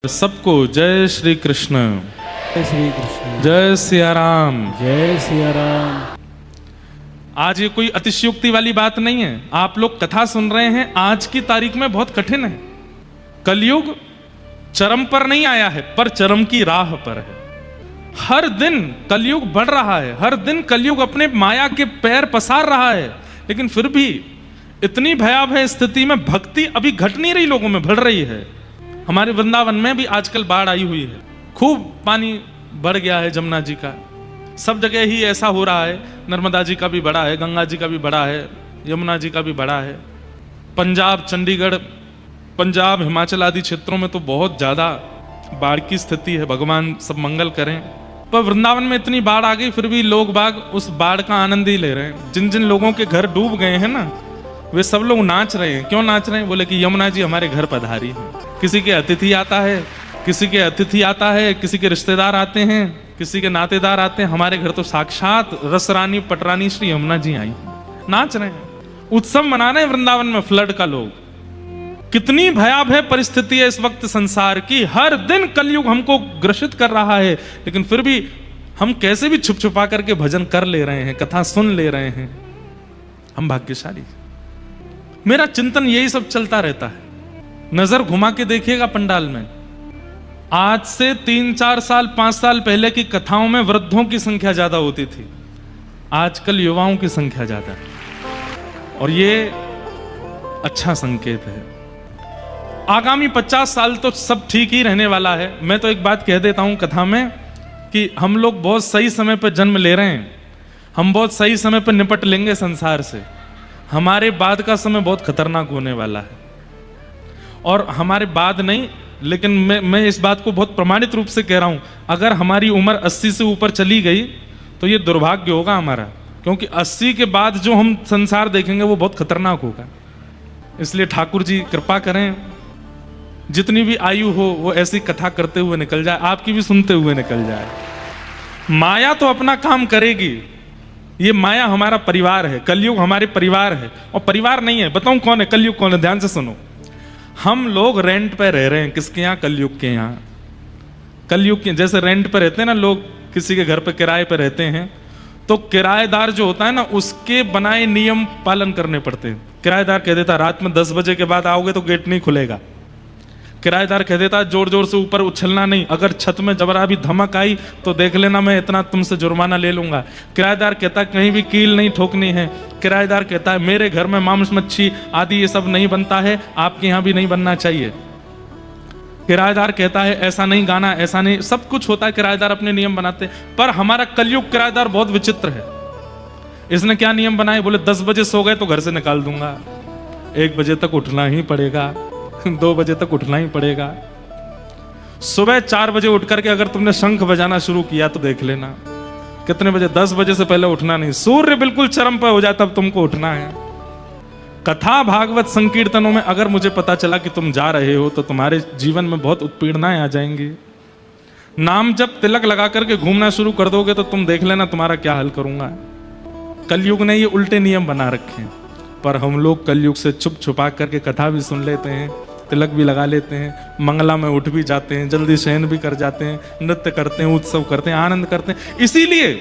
सबको जय श्री कृष्ण, जय श्री कृष्ण, जय सिया राम। जय सिया राम। आज ये कोई अतिशयोक्ति वाली बात नहीं है। आप लोग कथा सुन रहे हैं, आज की तारीख में बहुत कठिन है। कलयुग चरम पर नहीं आया है, पर चरम की राह पर है। हर दिन कलयुग बढ़ रहा है, हर दिन कलयुग अपने माया के पैर पसार रहा है, लेकिन फिर भी इतनी भयावह स्थिति में भक्ति अभी घट नहीं रही, लोगों में बढ़ रही है। हमारे वृंदावन में भी आजकल बाढ़ आई हुई है, खूब पानी बढ़ गया है जमुना जी का। सब जगह ही ऐसा हो रहा है, नर्मदा जी का भी बड़ा है, गंगा जी का भी बड़ा है, यमुना जी का भी बड़ा है। पंजाब, चंडीगढ़, पंजाब, हिमाचल आदि क्षेत्रों में तो बहुत ज़्यादा बाढ़ की स्थिति है। भगवान सब मंगल करें। पर वृंदावन में इतनी बाढ़ आ गई, फिर भी लोग बाग उस बाढ़ का आनंद ही ले रहे हैं। जिन जिन लोगों के घर डूब गए हैं ना, वे सब लोग नाच रहे हैं। क्यों नाच रहे हैं? बोले कि यमुना जी हमारे घर पधारी है। किसी के अतिथि आता है, किसी के अतिथि आता है, किसी के रिश्तेदार आते हैं, किसी के नातेदार आते हैं। हमारे घर तो साक्षात रसरानी पटरानी श्री यमुना जी आई, नाच रहे हैं, उत्सव मना रहे हैं वृंदावन में फ्लड का लोग। कितनी भयावह परिस्थिति है इस वक्त संसार की। हर दिन कलयुग हमको ग्रसित कर रहा है, लेकिन फिर भी हम कैसे भी छुप छुपा करके भजन कर ले रहे हैं, कथा सुन ले रहे हैं। हम भाग्यशाली। मेरा चिंतन यही सब चलता रहता है। नजर घुमा के देखिएगा पंडाल में, आज से 3-4 साल 5 साल पहले की कथाओं में वृद्धों की संख्या ज्यादा होती थी, आजकल युवाओं की संख्या ज्यादा है, और ये अच्छा संकेत है। आगामी 50 साल तो सब ठीक ही रहने वाला है। मैं तो एक बात कह देता हूं कथा में कि हम लोग बहुत सही समय पर जन्म ले रहे हैं, हम बहुत सही समय पर निपट लेंगे संसार से। हमारे बाद का समय बहुत खतरनाक होने वाला है, और हमारे बाद नहीं, लेकिन मैं इस बात को बहुत प्रमाणित रूप से कह रहा हूं, अगर हमारी उम्र 80 से ऊपर चली गई तो ये दुर्भाग्य होगा हमारा, क्योंकि 80 के बाद जो हम संसार देखेंगे वो बहुत खतरनाक होगा। इसलिए ठाकुर जी कृपा करें, जितनी भी आयु हो वो ऐसी कथा करते हुए निकल जाए, आपकी भी सुनते हुए निकल जाए। माया तो अपना काम करेगी। ये माया हमारा परिवार है, कलयुग हमारे परिवार है। और परिवार नहीं है, बताऊं कौन है कलयुग, कौन है? ध्यान से सुनो। हम लोग रेंट पे रह रहे हैं। किसके यहाँ? कलयुग के यहाँ। कलयुग के जैसे रेंट पे रहते हैं ना लोग, किसी के घर पे किराए पे रहते हैं, तो किराएदार जो होता है ना, उसके बनाए नियम पालन करने पड़ते हैं। किराएदार कह देता रात में 10 बजे के बाद आओगे तो गेट नहीं खुलेगा। किराएदार कह देता जोर जोर से ऊपर उछलना नहीं, अगर छत में जबरा भी धमक आई तो देख लेना, मैं इतना तुमसे जुर्माना ले लूंगा। किराएदार कहता है कहीं भी कील नहीं ठोकनी है। किराएदार कहता है मेरे घर में मांस मच्छी आदि ये सब नहीं बनता है, आपके यहाँ भी नहीं बनना चाहिए। किराएदार कहता है ऐसा नहीं गाना, ऐसा नहीं, सब कुछ होता है। किराएदार अपने नियम बनाते हैं। पर हमारा कलयुग किराएदार बहुत विचित्र है। इसने क्या नियम बनाए? बोले 10 बजे सो गए तो घर से निकाल दूंगा, 1 बजे तक उठना ही पड़ेगा, 2 बजे तक उठना ही पड़ेगा। सुबह 4 बजे उठ करके अगर तुमने शंख बजाना शुरू किया तो देख लेना कितने बजे, 10 बजे से पहले उठना नहीं। सूर्य बिल्कुल चरम पर हो जाए तब तुमको उठना है। कथा भागवत संकीर्तनों में अगर मुझे पता चला कि तुम जा रहे हो तो तुम्हारे जीवन में बहुत उत्पीड़नाएं आ जाएंगी। नाम जब तिलक लगा करके घूमना शुरू कर दोगे तो तुम देख लेना तुम्हारा क्या हाल करूंगा। कलयुग ने ये उल्टे नियम बना रखे हैं, पर हम लोग कलयुग से छुप छुपा करके कथा भी सुन लेते हैं, तिलक भी लगा लेते हैं, मंगला में उठ भी जाते हैं, जल्दी शयन भी कर जाते हैं, नृत्य करते हैं, उत्सव करते हैं, आनंद करते हैं। इसीलिए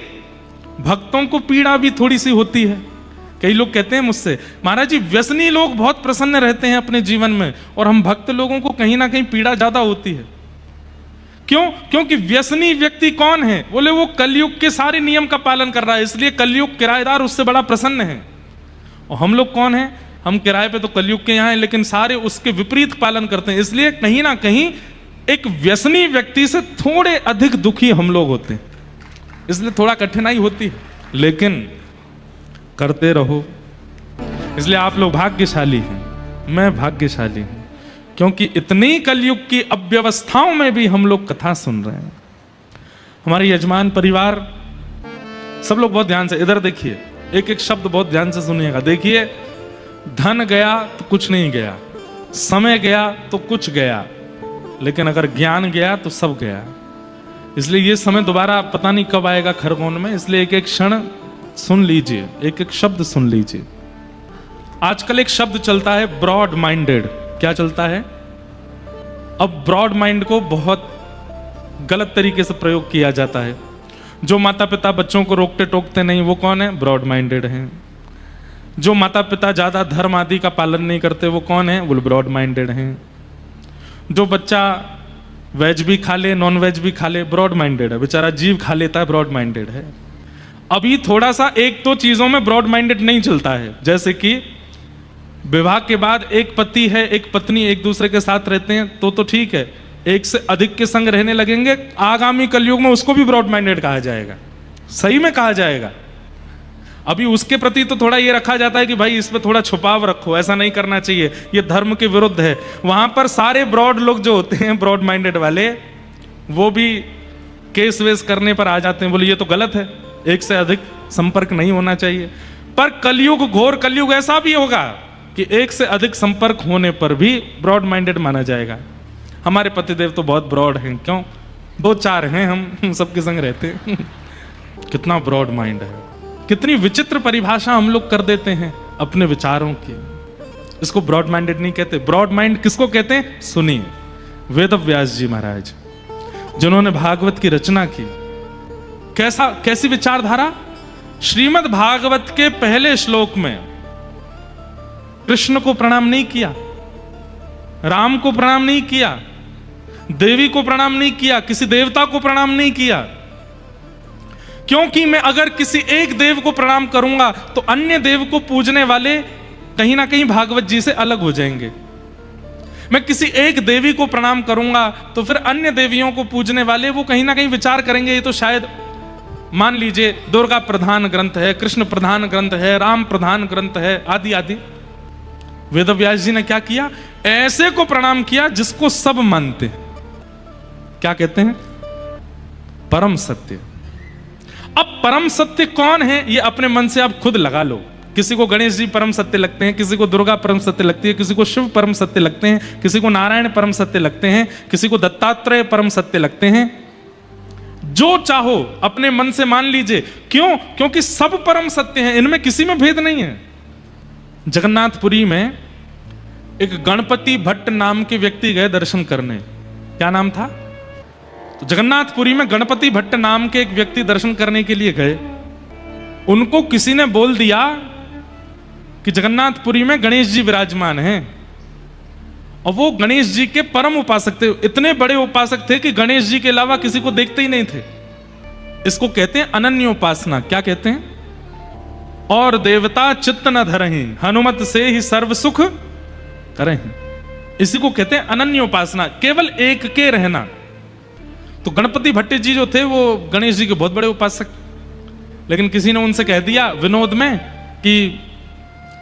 भक्तों को पीड़ा भी थोड़ी सी होती है। कई लोग कहते हैं मुझसे, महाराज जी व्यसनी लोग बहुत प्रसन्न रहते हैं अपने जीवन में, और हम भक्त लोगों को कहीं ना कहीं पीड़ा ज्यादा होती है। क्यों? क्योंकि व्यसनी व्यक्ति कौन है? बोले वो कलयुग के सारे नियम का पालन कर रहा है, इसलिए कलयुग किराएदार उससे बड़ा प्रसन्न है। और हम लोग कौन हैं? हम किराए पे तो कलयुग के यहाँ हैं, लेकिन सारे उसके विपरीत पालन करते हैं। इसलिए कहीं ना कहीं एक व्यसनी व्यक्ति से थोड़े अधिक दुखी हम लोग होते हैं, इसलिए थोड़ा कठिनाई होती है, लेकिन करते रहो। इसलिए आप लोग भाग्यशाली हैं, मैं भाग्यशाली हूं, क्योंकि इतनी कलयुग की अव्यवस्थाओं में भी हम लोग कथा सुन रहे हैं। हमारे यजमान परिवार सब लोग बहुत ध्यान से इधर देखिए, एक एक शब्द बहुत ध्यान से सुनिएगा। देखिए, धन गया तो कुछ नहीं गया, समय गया तो कुछ गया, लेकिन अगर ज्ञान गया तो सब गया। इसलिए ये समय दोबारा पता नहीं कब आएगा खरगोन में, इसलिए एक एक क्षण सुन लीजिए, एक एक शब्द सुन लीजिए। आजकल एक शब्द चलता है ब्रॉड माइंडेड। क्या चलता है? अब ब्रॉड माइंड को बहुत गलत तरीके से प्रयोग किया जाता है। जो माता पिता बच्चों को रोकते टोकते नहीं, वो कौन है? ब्रॉड माइंडेड हैं। जो माता पिता ज्यादा धर्म आदि का पालन नहीं करते, वो कौन है? वो ब्रॉड माइंडेड हैं। जो बच्चा वेज भी खा ले, नॉन वेज भी खा ले, ब्रॉड माइंडेड है। बेचारा जीव खा लेता है, ब्रॉड माइंडेड है। अभी थोड़ा सा एक दो चीजों में ब्रॉड माइंडेड नहीं चलता है, जैसे कि विवाह के बाद एक पति है, एक पत्नी एक दूसरे के साथ रहते हैं, तो ठीक है। एक से अधिक के संग रहने लगेंगे, आगामी कलयुग में उसको भी ब्रॉड माइंडेड कहा जाएगा, सही में कहा जाएगा। अभी उसके प्रति तो थोड़ा ये रखा जाता है कि भाई इस पे थोड़ा छुपाव रखो, ऐसा नहीं करना चाहिए, ये धर्म के विरुद्ध है। वहां पर सारे ब्रॉड लोग जो होते हैं, ब्रॉड माइंडेड वाले, वो भी केस वेस करने पर आ जाते हैं, बोले ये तो गलत है, एक से अधिक संपर्क नहीं होना चाहिए। पर कलयुग, घोर कलयुग ऐसा भी होगा कि एक से अधिक संपर्क होने पर भी ब्रॉड माइंडेड माना जाएगा। हमारे पतिदेव तो बहुत ब्रॉड हैं, क्यों? दो चार हैं, हम सबके संग रहते हैं। कितना ब्रॉड माइंड है, कितनी विचित्र परिभाषा हम लोग कर देते हैं अपने विचारों की। इसको ब्रॉड माइंडेड नहीं कहते। ब्रॉड माइंड किसको कहते हैं? सुनिए, वेद व्यास जी महाराज जिन्होंने भागवत की रचना की, कैसी विचारधारा? श्रीमद् भागवत के पहले श्लोक में कृष्ण को प्रणाम नहीं किया, राम को प्रणाम नहीं किया, देवी को प्रणाम नहीं किया, किसी देवता को प्रणाम नहीं किया। क्योंकि मैं अगर किसी एक देव को प्रणाम करूंगा तो अन्य देव को पूजने वाले कहीं ना कहीं भागवत जी से अलग हो जाएंगे। मैं किसी एक देवी को प्रणाम करूंगा तो फिर अन्य देवियों को पूजने वाले वो कहीं ना कहीं विचार करेंगे, ये तो शायद मान लीजिए दुर्गा प्रधान ग्रंथ है, कृष्ण प्रधान ग्रंथ है, राम प्रधान ग्रंथ है, आदि आदि। वेदव्यास जी ने क्या किया? ऐसे को प्रणाम किया जिसको सब मानते हैं। क्या कहते हैं? परम सत्य। अब परम सत्य कौन है, ये अपने मन से आप खुद लगा लो। किसी को गणेश जी परम सत्य लगते हैं, किसी को दुर्गा परम सत्य लगती है, किसी को शिव परम सत्य लगते हैं, किसी को नारायण परम सत्य लगते हैं, किसी को दत्तात्रेय परम सत्य लगते हैं। जो चाहो अपने मन से मान लीजिए। क्यों? क्योंकि सब परम सत्य हैं, इनमें किसी में भेद नहीं है। जगन्नाथपुरी में एक गणपति भट्ट नाम के व्यक्ति गए दर्शन करने। क्या नाम था? तो जगन्नाथपुरी में गणपति भट्ट नाम के एक व्यक्ति दर्शन करने के लिए गए। उनको किसी ने बोल दिया कि जगन्नाथपुरी में गणेश जी विराजमान हैं, और वो गणेश जी के परम उपासक थे। इतने बड़े उपासक थे कि गणेश जी के अलावा किसी को देखते ही नहीं थे। इसको कहते हैं अनन्य उपासना। क्या कहते हैं? और देवता चित्त न धरहि, हनुमत से ही सर्व सुख करहि। इसी को कहते हैं अनन्य उपासना, केवल एक के रहना। तो गणपति भट्ट जी जो थे वो गणेश जी के बहुत बड़े उपासक, लेकिन किसी ने उनसे कह दिया विनोद में कि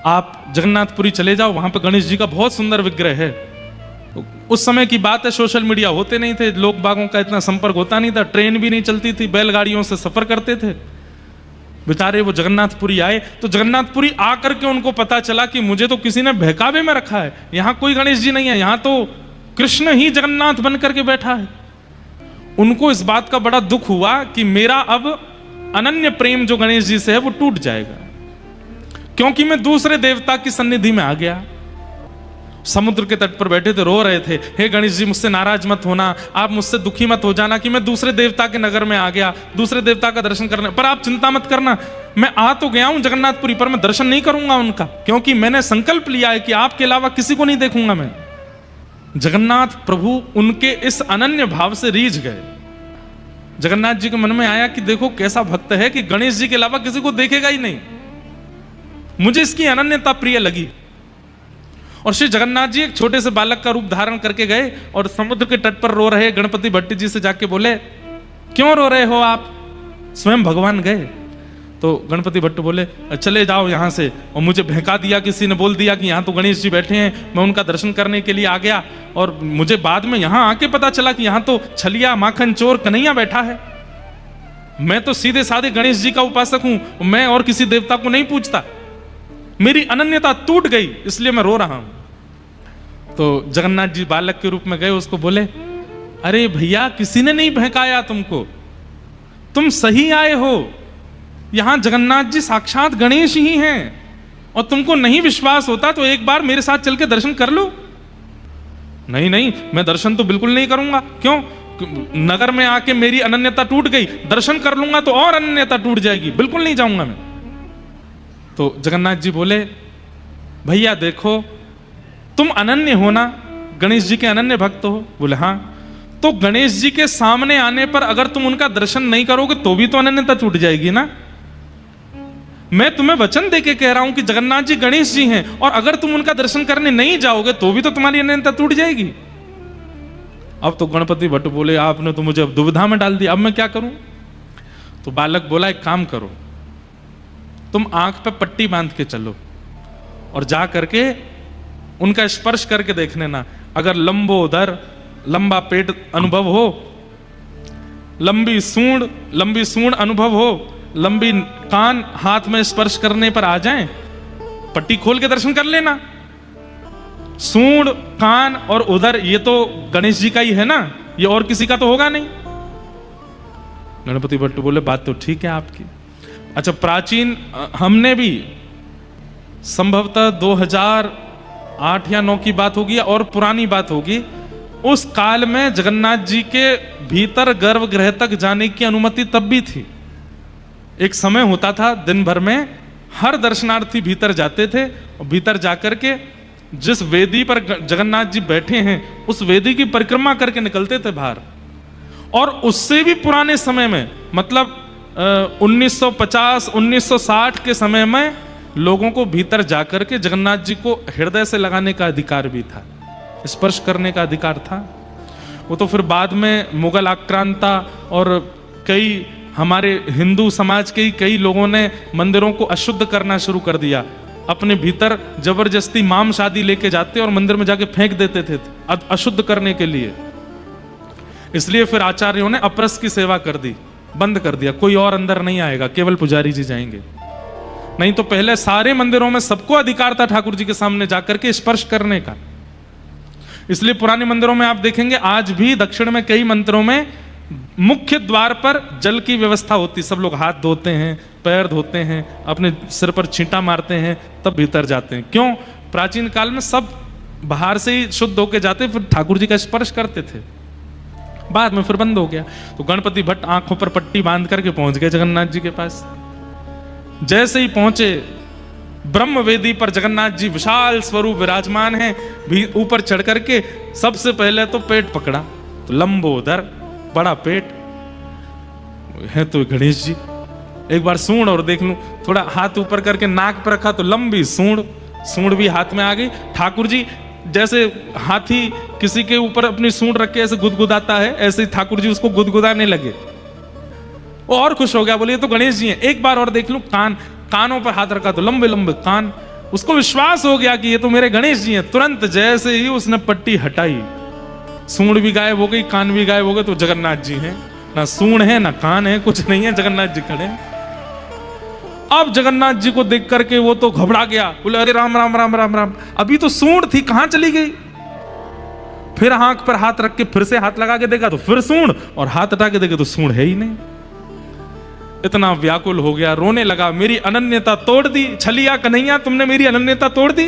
आप जगन्नाथपुरी चले जाओ, वहां पर गणेश जी का बहुत सुंदर विग्रह है। तो उस समय की बात है, सोशल मीडिया होते नहीं थे, लोग बागों का इतना संपर्क होता नहीं था, ट्रेन भी नहीं चलती थी, बैलगाड़ियों से सफर करते थे। बेचारे वो जगन्नाथपुरी आए, तो जगन्नाथपुरी आकर के उनको पता चला कि मुझे तो किसी ने बहकावे में रखा है, यहां कोई गणेश जी नहीं है, यहां तो कृष्ण ही जगन्नाथ बन करके बैठा है। उनको इस बात का बड़ा दुख हुआ कि मेरा अब अनन्य प्रेम जो गणेश जी से है वो टूट जाएगा, क्योंकि मैं दूसरे देवता की सन्निधि में आ गया। समुद्र के तट पर बैठे थे, रो रहे थे, हे गणेश जी मुझसे नाराज मत होना, आप मुझसे दुखी मत हो जाना कि मैं दूसरे देवता के नगर में आ गया, दूसरे देवता का दर्शन करने। पर आप चिंता मत करना, मैं आ तो गया हूं जगन्नाथपुरी, पर मैं दर्शन नहीं करूंगा उनका, क्योंकि मैंने संकल्प लिया है कि आपके अलावा किसी को नहीं देखूंगा मैं। जगन्नाथ प्रभु उनके इस अनन्य भाव से रीझ गए। जगन्नाथ जी के मन में आया कि देखो कैसा भक्त है कि गणेश जी के अलावा किसी को देखेगा ही नहीं। मुझे इसकी अनन्यता प्रिय लगी। और श्री जगन्नाथ जी एक छोटे से बालक का रूप धारण करके गए और समुद्र के तट पर रो रहे गणपति भट्ट जी से जाके बोले, क्यों रो रहे हो आप? स्वयं भगवान गए। तो गणपति भट्ट बोले, चले जाओ यहां से। और मुझे बहका दिया, किसी ने बोल दिया कि यहां तो गणेश जी बैठे हैं, मैं उनका दर्शन करने के लिए आ गया, और मुझे बाद में यहां आके पता चला कि यहां तो छलिया माखन चोर कन्हैया बैठा है। मैं तो सीधे साधे गणेश जी का उपासक हूं, मैं और किसी देवता को नहीं पूछता। मेरी अनन्यता टूट गई, इसलिए मैं रो रहा हूं। तो जगन्नाथ जी बालक के रूप में गए, उसको बोले, अरे भैया किसी ने नहीं बहकाया तुमको, तुम सही आए हो, यहां जगन्नाथ जी साक्षात गणेश ही हैं, और तुमको नहीं विश्वास होता तो एक बार मेरे साथ चल के दर्शन कर लो। नहीं नहीं, मैं दर्शन तो बिल्कुल नहीं करूंगा। क्यों? नगर में आके मेरी अनन्यता टूट गई, दर्शन कर लूंगा तो और अनन्यता टूट जाएगी, बिल्कुल नहीं जाऊंगा मैं। तो जगन्नाथ जी बोले, भैया देखो, तुम अनन्य हो ना, गणेश जी के अनन्य भक्त हो? बोले हाँ। तो गणेश जी के सामने आने पर अगर तुम उनका दर्शन नहीं करोगे तो भी तो अनन्यता टूट जाएगी ना। मैं तुम्हें वचन देके कह रहा हूं कि जगन्नाथ जी गणेश जी हैं, और अगर तुम उनका दर्शन करने नहीं जाओगे तो भी तो तुम्हारी अनन्यता टूट जाएगी। अब तो गणपति भट्ट बोले, आपने तो मुझे अब दुविधा में डाल दिया, अब मैं क्या करूं? तो बालक बोला, एक काम करो, तुम आंख पे पट्टी बांध के चलो और जा करके उनका स्पर्श करके देख लेना। अगर लंबोदर, लंबा पेट अनुभव हो, लंबी सूंड अनुभव हो, लंबी कान हाथ में स्पर्श करने पर आ जाएं, पट्टी खोल के दर्शन कर लेना। सूंड, कान और उदर ये तो गणेश जी का ही है ना, ये और किसी का तो होगा नहीं। गणपति भट्ट बोले, बात तो ठीक है आपकी। अच्छा, प्राचीन हमने भी संभवतः 2008 या 9 की बात होगी और पुरानी बात होगी, उस काल में जगन्नाथ जी के भीतर गर्भगृह तक जाने की अनुमति तब भी थी। एक समय होता था, दिन भर में हर दर्शनार्थी भीतर जाते थे और भीतर जाकर के जिस वेदी पर जगन्नाथ जी बैठे हैं उस वेदी की परिक्रमा करके निकलते थे बाहर। और उससे भी पुराने समय में, मतलब 1950 1960 के समय में लोगों को भीतर जाकर के जगन्नाथ जी को हृदय से लगाने का अधिकार भी था, स्पर्श करने का अधिकार था। वो तो फिर बाद में मुगल आक्रांता और कई हमारे हिंदू समाज के ही कई लोगों ने मंदिरों को अशुद्ध करना शुरू कर दिया। अपने भीतर जबरदस्ती मांस आदि लेके जाते और मंदिर में जाके फेंक देते थे अशुद्ध करने के लिए। इसलिए फिर आचार्यों ने अपरस की सेवा कर दी, बंद कर दिया, कोई और अंदर नहीं आएगा, केवल पुजारी जी जाएंगे। नहीं तो पहले सारे मंदिरों में सबको अधिकार था ठाकुर जी के सामने जाकर के स्पर्श करने का। इसलिए पुराने मंदिरों में आप देखेंगे आज भी दक्षिण में कई मंदिरों में मुख्य द्वार पर जल की व्यवस्था होती, सब लोग हाथ धोते हैं, पैर धोते हैं, अपने सिर पर छींटा मारते हैं, तब भीतर जाते हैं। क्यों? प्राचीन काल में सब बाहर से ही शुद्ध होके जाते, फिर ठाकुर जी का स्पर्श करते थे। बाद में फिर बंद हो गया। तो गणपति भट्ट आंखों पर पट्टी बांध करके पहुंच गए जगन्नाथ जी के पास। जैसे ही पहुंचे, ब्रह्म वेदी पर जगन्नाथ जी विशाल स्वरूप विराजमान हैं, भी ऊपर चढ़ करके सबसे पहले तो पेट पकड़ा, तो लंबोदर, बड़ा पेट है तो गणेश जी। एक बार सूंड और देख लूं, थोड़ा हाथ ऊपर करके नाक पर रखा तो लंबी सूंड भी हाथ में आ गई। ठाकुर जी जैसे हाथी किसी के ऊपर अपनी सूंड रख के ऐसे गुदगुदाता है, ऐसे ही ठाकुर जी उसको गुदगुदाने लगे। और खुश हो गया, बोले ये तो गणेश जी हैं। एक बार और देख लूं, कानों पर हाथ रखा तो लंबे लंबे कान। उसको विश्वास हो गया कि ये तो मेरे गणेश जी हैं। तुरंत जैसे ही उसने पट्टी हटाई, सूंड भी गायब हो गई, कान भी गायब हो गए, तो जगन्नाथ जी हैं। ना सूंड है ना कान है, कुछ नहीं है, जगन्नाथ जी खड़े हैं। अब जगन्नाथ जी को देख करके वो तो घबरा गया, बोले अरे राम राम राम राम राम, अभी तो सूंड थी, कहां चली गई? फिर आंख पर हाथ रख के फिर से हाथ लगा के देखा तो फिर सूंड, और हाथ हटा के देखे तो सूंड है ही नहीं। इतना व्याकुल हो गया, रोने लगा, मेरी अनन्यता तोड़ दी छलिया कन्हैया, तुमने मेरी अनन्यता तोड़ दी।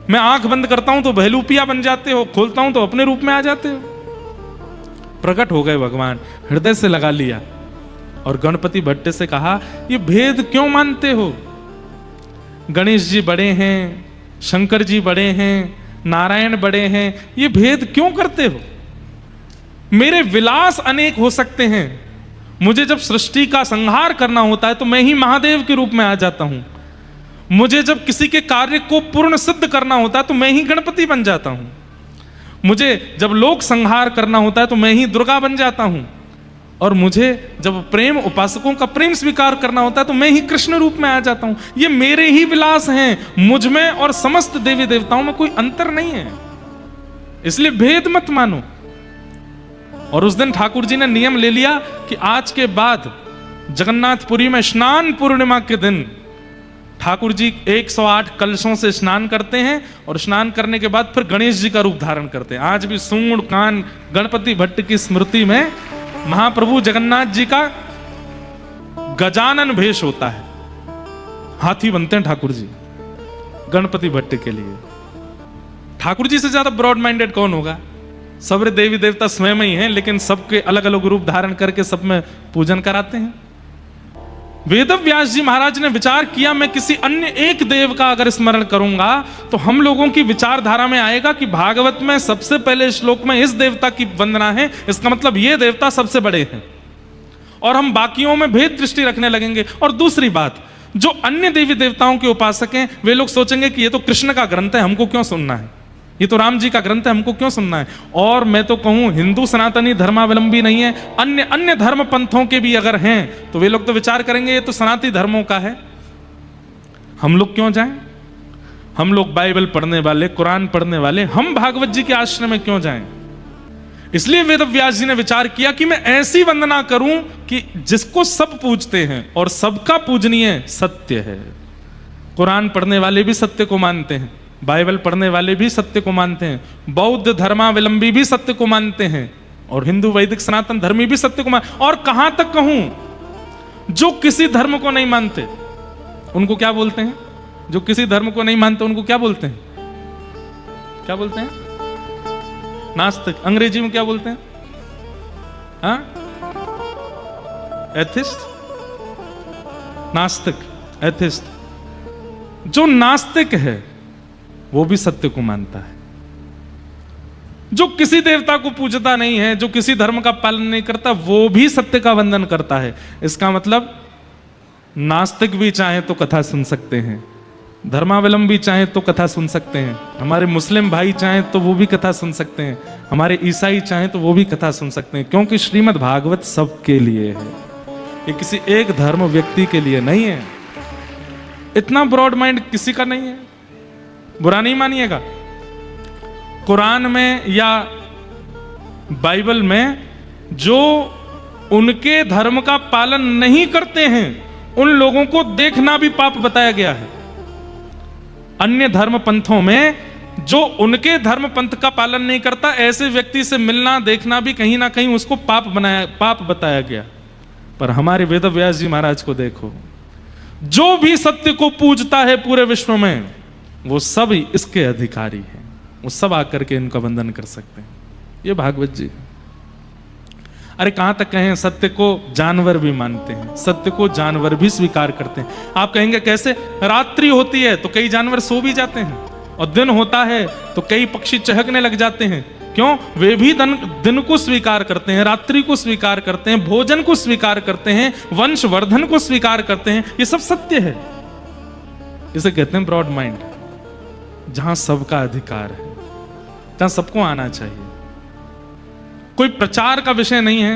मैं आंख बंद करता हूं तो बहलूपिया बन जाते हो, खोलता हूं तो अपने रूप में आ जाते हो। प्रकट हो गए भगवान, हृदय से लगा लिया और गणपति भट्ट से कहा, ये भेद क्यों मानते हो? गणेश जी बड़े हैं, शंकर जी बड़े हैं, नारायण बड़े हैं, ये भेद क्यों करते हो? मेरे विलास अनेक हो सकते हैं, मुझे जब सृष्टि का संहार करना होता है तो मैं ही महादेव के रूप में आ जाता हूं। मुझे जब किसी के कार्य को पूर्ण सिद्ध करना होता है तो मैं ही गणपति बन जाता हूं। मुझे जब लोक संहार करना होता है तो मैं ही दुर्गा बन जाता हूं। और मुझे जब प्रेम उपासकों का प्रेम स्वीकार करना होता है तो मैं ही कृष्ण रूप में आ जाता हूं। ये मेरे ही विलास हैं, मुझ में और समस्त देवी देवताओं में कोई अंतर नहीं है, इसलिए भेद मत मानो। और उस दिन ठाकुर जी ने नियम ले लिया कि आज के बाद जगन्नाथपुरी में स्नान पूर्णिमा के दिन ठाकुर जी 108 कलशों से स्नान करते हैं और स्नान करने के बाद फिर गणेश जी का रूप धारण करते हैं। आज भी सूंड कान गणपति भट्ट की स्मृति में महाप्रभु जगन्नाथ जी का गजानन भेष होता है, हाथी बनते हैं ठाकुर जी गणपति भट्ट के लिए। ठाकुर जी से ज्यादा ब्रॉड माइंडेड कौन होगा? सब देवी देवता स्वयं ही हैं, लेकिन सबके अलग अलग रूप धारण करके सब में पूजन कराते हैं। वेदव्यास जी महाराज ने विचार किया, मैं किसी अन्य एक देव का अगर स्मरण करूंगा तो हम लोगों की विचारधारा में आएगा कि भागवत में सबसे पहले श्लोक में इस देवता की वंदना है, इसका मतलब ये देवता सबसे बड़े हैं, और हम बाकियों में भेद दृष्टि रखने लगेंगे। और दूसरी बात, जो अन्य देवी देवताओं के उपासक हैं वे लोग सोचेंगे कि ये तो कृष्ण का ग्रंथ है, हमको क्यों सुनना है, ये तो राम जी का ग्रंथ है, हमको क्यों सुनना है। और मैं तो कहूं, हिंदू सनातनी धर्मावलंबी नहीं है, अन्य धर्म पंथों के भी अगर हैं तो वे लोग तो विचार करेंगे ये तो सनातनी धर्मों का है, हम लोग क्यों जाएं? हम लोग बाइबल पढ़ने वाले, कुरान पढ़ने वाले, हम भागवत जी के आश्रम में क्यों जाएं? इसलिए वेदव्यास जी ने विचार किया कि मैं ऐसी वंदना करूं कि जिसको सब पूजते हैं और सबका पूजनीय सत्य है। कुरान पढ़ने वाले भी सत्य को मानते हैं, बाइबल पढ़ने वाले भी सत्य को मानते हैं, बौद्ध धर्मावलंबी भी सत्य को मानते हैं, और हिंदू वैदिक सनातन धर्मी भी सत्य को मानते। और कहां तक कहूं, जो किसी धर्म को नहीं मानते उनको क्या बोलते हैं? जो किसी धर्म को नहीं मानते उनको क्या बोलते हैं? क्या बोलते हैं? नास्तिक। अंग्रेजी में क्या बोलते हैं? हाँ, एथिस्ट, नास्तिक, एथिस्ट। जो नास्तिक है वो भी सत्य को मानता है। जो किसी देवता को पूजता नहीं है, जो किसी धर्म का पालन नहीं करता, वो भी सत्य का वंदन करता है। इसका मतलब नास्तिक भी चाहे तो कथा सुन सकते हैं, धर्मावलंबी चाहे तो कथा सुन सकते हैं, हमारे मुस्लिम भाई चाहे तो वो भी कथा सुन सकते हैं, हमारे ईसाई चाहे तो वो भी कथा सुन सकते हैं, क्योंकि श्रीमद् भागवत सबके लिए है, ये किसी एक धर्म व्यक्ति के लिए नहीं है। इतना ब्रॉड माइंड किसी का नहीं है, बुरा नहीं मानिएगा। कुरान में या बाइबल में जो उनके धर्म का पालन नहीं करते हैं उन लोगों को देखना भी पाप बताया गया है। अन्य धर्म पंथों में जो उनके धर्म पंथ का पालन नहीं करता, ऐसे व्यक्ति से मिलना देखना भी कहीं ना कहीं उसको पाप बताया गया। पर हमारे वेदव्यास जी महाराज को देखो, जो भी सत्य को पूजता है पूरे विश्व में वो सब इसके अधिकारी हैं, वो सब आकर के इनका वंदन कर सकते हैं। ये भागवत जी। अरे कहां तक कहें, सत्य को जानवर भी मानते हैं, सत्य को जानवर भी स्वीकार करते हैं। आप कहेंगे कैसे? रात्रि होती है तो कई जानवर सो भी जाते हैं, और दिन होता है तो कई पक्षी चहकने लग जाते हैं। क्यों? वे भी दिन को स्वीकार करते हैं, रात्रि को स्वीकार करते हैं, भोजन को स्वीकार करते हैं, वंशवर्धन को स्वीकार करते हैं। ये सब सत्य है। इसे कहते हैं ब्रॉड माइंड, जहां सबका अधिकार है, जहां सबको आना चाहिए। कोई प्रचार का विषय नहीं है,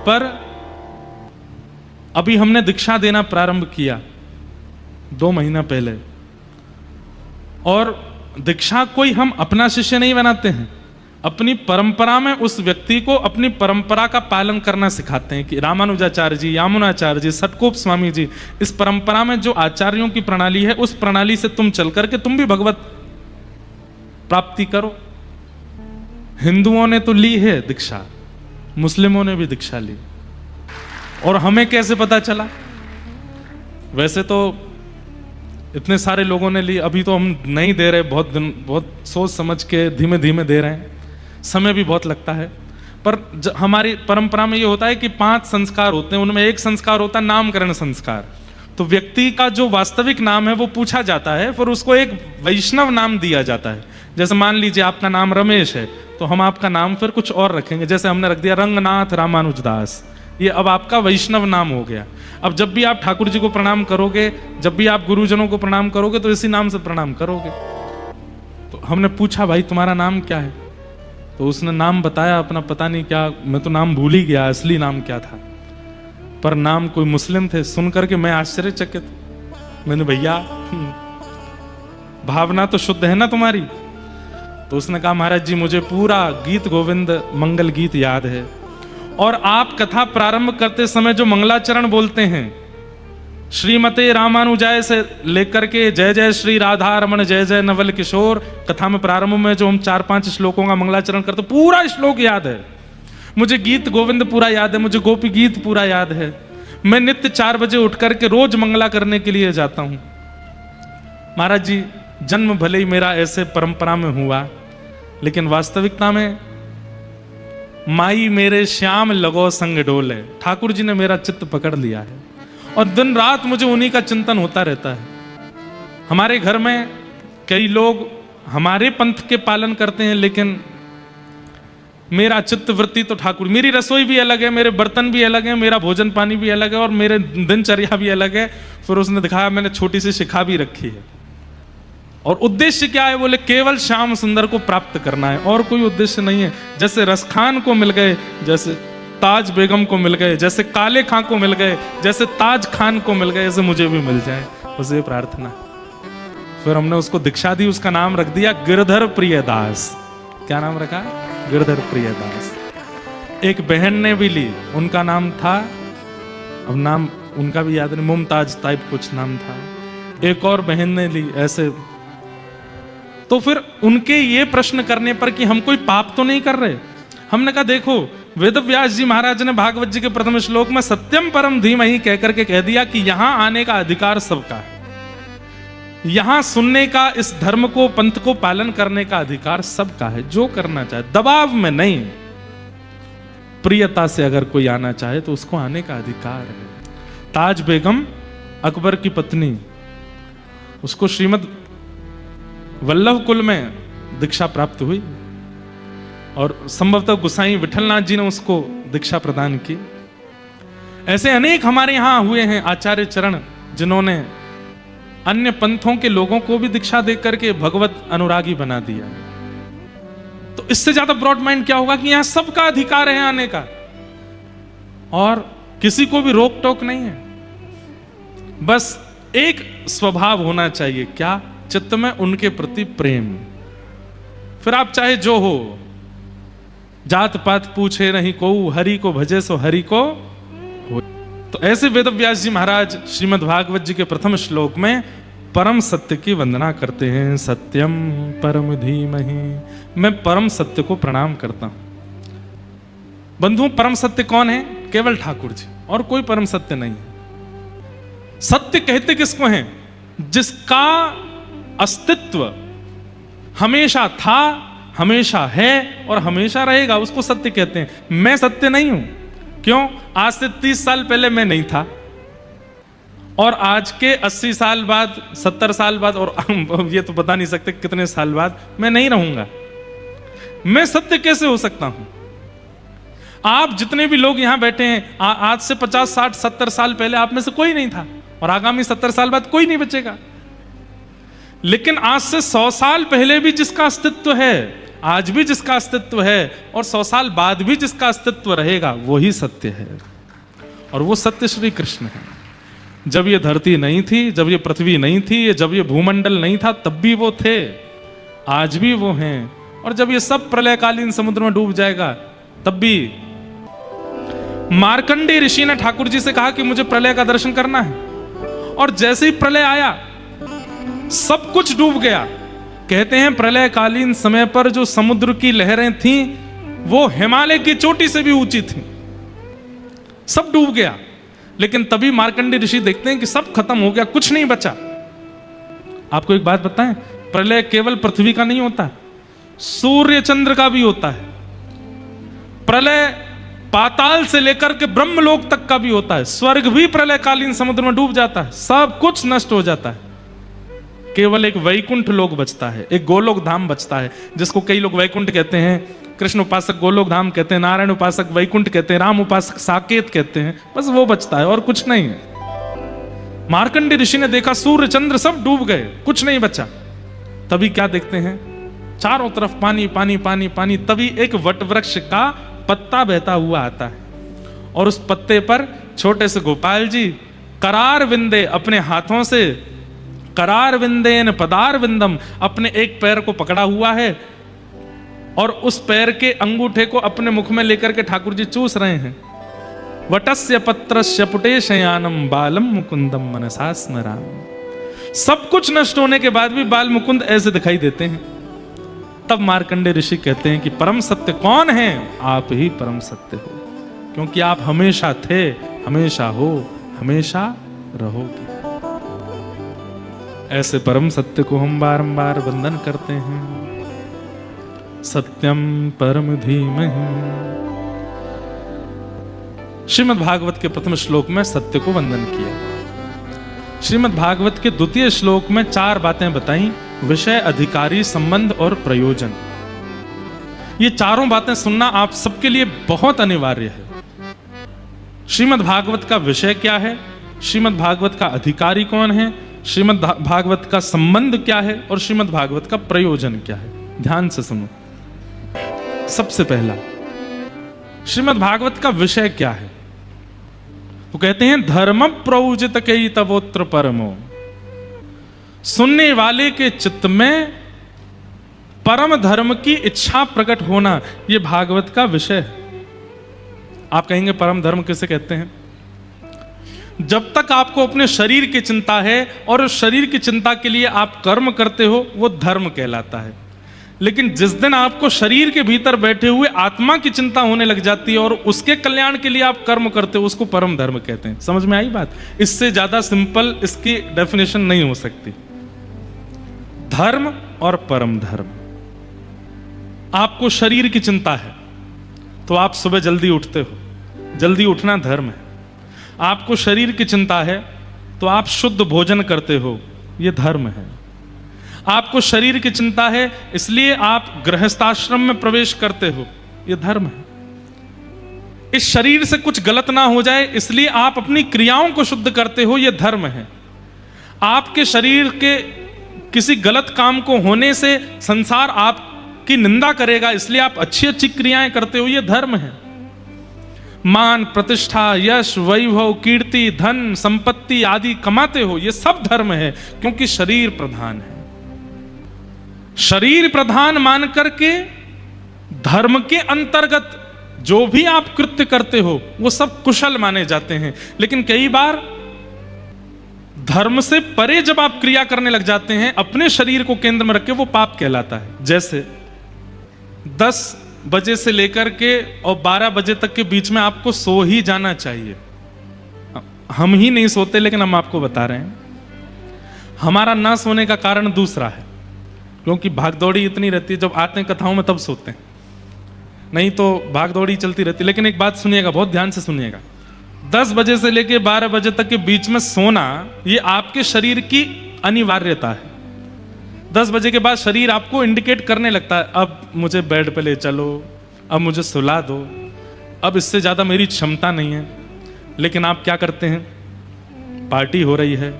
पर अभी हमने दीक्षा देना प्रारंभ किया 2 महीना पहले, और दीक्षा कोई हम अपना शिष्य नहीं बनाते हैं, अपनी परंपरा में उस व्यक्ति को अपनी परंपरा का पालन करना सिखाते हैं। कि रामानुजाचार्य जी, यामुनाचार्य जी, सटकोप स्वामी जी, इस परंपरा में जो आचार्यों की प्रणाली है उस प्रणाली से तुम चल करके तुम भी भगवत प्राप्ति करो। हिंदुओं ने तो ली है दीक्षा, मुस्लिमों ने भी दीक्षा ली, और हमें कैसे पता चला? वैसे तो इतने सारे लोगों ने ली, अभी तो हम नहीं दे रहे, बहुत सोच समझ के धीमे धीमे दे रहे हैं, समय भी बहुत लगता है। पर हमारी परंपरा में ये होता है कि 5 संस्कार होते हैं, उनमें एक संस्कार होता है नामकरण संस्कार। तो व्यक्ति का जो वास्तविक नाम है वो पूछा जाता है, फिर उसको एक वैष्णव नाम दिया जाता है। जैसे मान लीजिए आपका नाम रमेश है, तो हम आपका नाम फिर कुछ और रखेंगे, जैसे हमने रख दिया रंगनाथ रामानुजदास, ये अब आपका वैष्णव नाम हो गया। अब जब भी आप ठाकुर जी को प्रणाम करोगे, जब भी आप गुरुजनों को प्रणाम करोगे, तो इसी नाम से प्रणाम करोगे। तो हमने पूछा, भाई तुम्हारा नाम क्या है? तो उसने नाम बताया अपना, पता नहीं क्या, मैं तो नाम भूल ही गया असली नाम क्या था, पर नाम कोई मुस्लिम थे। सुन करके मैं आश्चर्यचकित, मैंने भैया भावना तो शुद्ध है ना तुम्हारी? तो उसने कहा, महाराज जी मुझे पूरा गीत गोविंद मंगल गीत याद है, और आप कथा प्रारंभ करते समय जो मंगलाचरण बोलते हैं, श्रीमते रामानुजाय से लेकर के जय जय श्री राधा रमण जय जय नवल किशोर, कथा में प्रारंभ में जो हम 4-5 श्लोकों का मंगलाचरण करते, पूरा श्लोक याद है मुझे, गीत गोविंद पूरा याद है मुझे, गोपी गीत पूरा याद है। मैं नित्य 4 बजे उठ करके रोज मंगला करने के लिए जाता हूं। महाराज जी जन्म भले ही मेरा ऐसे परंपरा में हुआ, लेकिन वास्तविकता में माई मेरे श्याम लगो संग डोले, ठाकुर जी ने मेरा चित्त पकड़ लिया है और दिन रात मुझे उन्हीं का चिंतन होता रहता है। हमारे घर में कई लोग हमारे पंथ के पालन करते हैं, लेकिन मेरा चित्त वृत्ति तो ठाकुर, मेरी रसोई भी अलग है, मेरे बर्तन भी अलग है, मेरा भोजन पानी भी अलग है और मेरे दिनचर्या भी अलग है। फिर उसने दिखाया, मैंने छोटी सी शिखा भी रखी है और उद्देश्य क्या है? बोले केवल श्याम सुंदर को प्राप्त करना है और कोई उद्देश्य नहीं है। जैसे रसखान को मिल गए, जैसे ताज बेगम को मिल गए, जैसे काले खां को मिल गए, जैसे ताज खान को मिल गए, ऐसे मुझे भी मिल जाए, बस ये प्रार्थना। फिर हमने उसको दीक्षा दी, उसका नाम रख दिया गिरधर प्रियदास। क्या नाम रखा? गिरधर प्रियदास। एक बहन ने भी ली, उनका नाम था, अब नाम उनका भी याद नहीं, मुमताज टाइप कुछ नाम था। एक और बहन ने ली ऐसे। तो फिर उनके ये प्रश्न करने पर कि हम कोई पाप तो नहीं कर रहे, हमने कहा देखो, वेद व्यास जी महाराज ने भागवत जी के प्रथम श्लोक में सत्यम परम धीमहि कहकर के कह दिया कि यहां आने का अधिकार सबका है, यहां सुनने का, इस धर्म को, पंथ को पालन करने का अधिकार सबका है, जो करना चाहे, दबाव में नहीं, प्रियता से अगर कोई आना चाहे तो उसको आने का अधिकार है। ताज बेगम अकबर की पत्नी, उसको श्रीमद वल्लभ कुल में दीक्षा प्राप्त हुई और संभवतः गोसाई विठलनाथ जी ने उसको दीक्षा प्रदान की। ऐसे अनेक हमारे यहां हुए हैं आचार्य चरण, जिन्होंने अन्य पंथों के लोगों को भी दीक्षा देकर के भगवत अनुरागी बना दिया। तो इससे ज्यादा ब्रॉड माइंड क्या होगा कि यहां सबका अधिकार है आने का और किसी को भी रोक टोक नहीं है। बस एक स्वभाव होना चाहिए, क्या? चित्त में उनके प्रति प्रेम। फिर आप चाहे जो हो, जात पात पूछे नहीं को, हरि को भजे सो हरि को हो। तो ऐसे वेद व्यास जी महाराज श्रीमद् भागवत जी के प्रथम श्लोक में परम सत्य की वंदना करते हैं। सत्यम परम धीमहि, मैं परम सत्य को प्रणाम करता हूं। बंधु, परम सत्य कौन है? केवल ठाकुर जी, और कोई परम सत्य नहीं है। सत्य कहते किसको हैं? जिसका अस्तित्व हमेशा था, हमेशा है और हमेशा रहेगा, उसको सत्य कहते हैं। मैं सत्य नहीं हूं। क्यों? आज से 30 साल पहले मैं नहीं था और आज के 80 साल बाद, 70 साल बाद और ये तो बता नहीं सकते कितने साल बाद मैं नहीं रहूंगा। मैं सत्य कैसे हो सकता हूं? आप जितने भी लोग यहां बैठे हैं, आज से 50, 60, 70 साल पहले आप में से कोई नहीं था और आगामी 70 साल बाद कोई नहीं बचेगा। लेकिन आज से 100 साल पहले भी जिसका अस्तित्व है, आज भी जिसका अस्तित्व है और 100 साल बाद भी जिसका अस्तित्व रहेगा, वही सत्य है। और वो सत्य श्री कृष्ण है। जब ये धरती नहीं थी, जब ये पृथ्वी नहीं थी, जब ये भूमंडल नहीं था, तब भी वो थे, आज भी वो हैं। और जब ये सब प्रलयकालीन समुद्र में डूब जाएगा, तब भी। मार्कंडेय ऋषि ने ठाकुर जी से कहा कि मुझे प्रलय का दर्शन करना है, और जैसे ही प्रलय आया सब कुछ डूब गया। कहते हैं प्रलयकालीन समय पर जो समुद्र की लहरें थीं, वो हिमालय की चोटी से भी ऊंची थीं। सब डूब गया। लेकिन तभी मार्कंडेय ऋषि देखते हैं कि सब खत्म हो गया, कुछ नहीं बचा। आपको एक बात बताएं, प्रलय केवल पृथ्वी का नहीं होता, सूर्य चंद्र का भी होता है। प्रलय पाताल से लेकर के ब्रह्मलोक तक का भी होता है। स्वर्ग भी प्रलयकालीन समुद्र में डूब जाता है, सब कुछ नष्ट हो जाता है। केवल एक वैकुंठ लोक बचता है, एक गोलोक धाम बचता है, जिसको कई लोग वैकुंठ कहते हैं, कृष्ण उपासक गोलोक धाम कहते हैं, नारायण उपासक वैकुंठ कहते हैं, राम उपासक साकेत कहते हैं। बस वो बचता है और कुछ नहीं है। मार्कंडेय ऋषि ने देखा सूर्य चंद्र सब डूब गए, कुछ नहीं बचा। तभी क्या देखते हैं? चारों तरफ पानी पानी पानी पानी। तभी एक वट वृक्ष का पत्ता बहता हुआ आता है और उस पत्ते पर छोटे से गोपाल जी करार विंदे अपने हाथों से, करार विंदेन पदार विंदम, अपने एक पैर को पकड़ा हुआ है और उस पैर के अंगूठे को अपने मुख में लेकर के ठाकुर जी चूस रहे हैं। वटस्य पत्रस्य पुटे शयानम बालम मुकुंदम मनसा स्मरामि। सब कुछ नष्ट होने के बाद भी बाल मुकुंद ऐसे दिखाई देते हैं। तब मार्कंडेय ऋषि कहते हैं कि परम सत्य कौन है? आप ही परम सत्य हो, क्योंकि आप हमेशा थे, हमेशा हो, हमेशा रहोगे। ऐसे परम सत्य को हम बारंबार वंदन करते हैं। सत्यम परम धीमहि। श्रीमद् भागवत के प्रथम श्लोक में सत्य को वंदन किया। श्रीमद् भागवत के द्वितीय श्लोक में 4 बातें बताई, विषय, अधिकारी, संबंध और प्रयोजन। ये चारों बातें सुनना आप सबके लिए बहुत अनिवार्य है। श्रीमद् भागवत का विषय क्या है, श्रीमद् भागवत का अधिकारी कौन है, श्रीमद् भागवत का संबंध क्या है और श्रीमद् भागवत का प्रयोजन क्या है। ध्यान से सुनो। सबसे पहला, श्रीमद् भागवत का विषय क्या है? वो कहते हैं धर्म प्रौजित कई तवोत्र परमो। सुनने वाले के चित्त में परम धर्म की इच्छा प्रकट होना, यह भागवत का विषय है। आप कहेंगे परम धर्म किसे कहते हैं? जब तक आपको अपने शरीर की चिंता है और उस शरीर की चिंता के लिए आप कर्म करते हो, वो धर्म कहलाता है। लेकिन जिस दिन आपको शरीर के भीतर बैठे हुए आत्मा की चिंता होने लग जाती है और उसके कल्याण के लिए आप कर्म करते हो, उसको परम धर्म कहते हैं। समझ में आई बात? इससे ज्यादा सिंपल इसकी डेफिनेशन नहीं हो सकती। धर्म और परम धर्म। आपको शरीर की चिंता है तो आप सुबह जल्दी उठते हो, जल्दी उठना धर्म है। आपको शरीर की चिंता है तो आप शुद्ध भोजन करते हो, यह धर्म है। आपको शरीर की चिंता है इसलिए आप गृहस्थाश्रम में प्रवेश करते हो, यह धर्म है। इस शरीर से कुछ गलत ना हो जाए इसलिए आप अपनी क्रियाओं को शुद्ध करते हो, यह धर्म है। आपके शरीर के किसी गलत काम को होने से संसार आपकी निंदा करेगा इसलिए आप अच्छी अच्छी क्रियाएं करते हो, यह धर्म है। मान, प्रतिष्ठा, यश, वैभव, कीर्ति, धन, संपत्ति आदि कमाते हो, यह सब धर्म है, क्योंकि शरीर प्रधान है। शरीर प्रधान मान करके धर्म के अंतर्गत जो भी आप कृत्य करते हो वो सब कुशल माने जाते हैं। लेकिन कई बार धर्म से परे जब आप क्रिया करने लग जाते हैं, अपने शरीर को केंद्र में रख के, वो पाप कहलाता है। जैसे 10 बजे से लेकर के और 12 बजे तक के बीच में आपको सो ही जाना चाहिए। हम ही नहीं सोते, लेकिन हम आपको बता रहे हैं हमारा ना सोने का कारण दूसरा है, क्योंकि भागदौड़ी इतनी रहती है। जब आते हैं कथाओं में तब सोते हैं, नहीं तो भागदौड़ी चलती रहती है। लेकिन एक बात सुनिएगा, बहुत ध्यान से सुनिएगा। 10 बजे से लेकर 12 बजे तक के बीच में सोना, ये आपके शरीर की अनिवार्यता है। 10 बजे के बाद शरीर आपको इंडिकेट करने लगता है, अब मुझे बेड पे ले चलो, अब मुझे सुला दो, अब इससे ज्यादा मेरी क्षमता नहीं है। लेकिन आप क्या करते हैं? पार्टी हो रही है,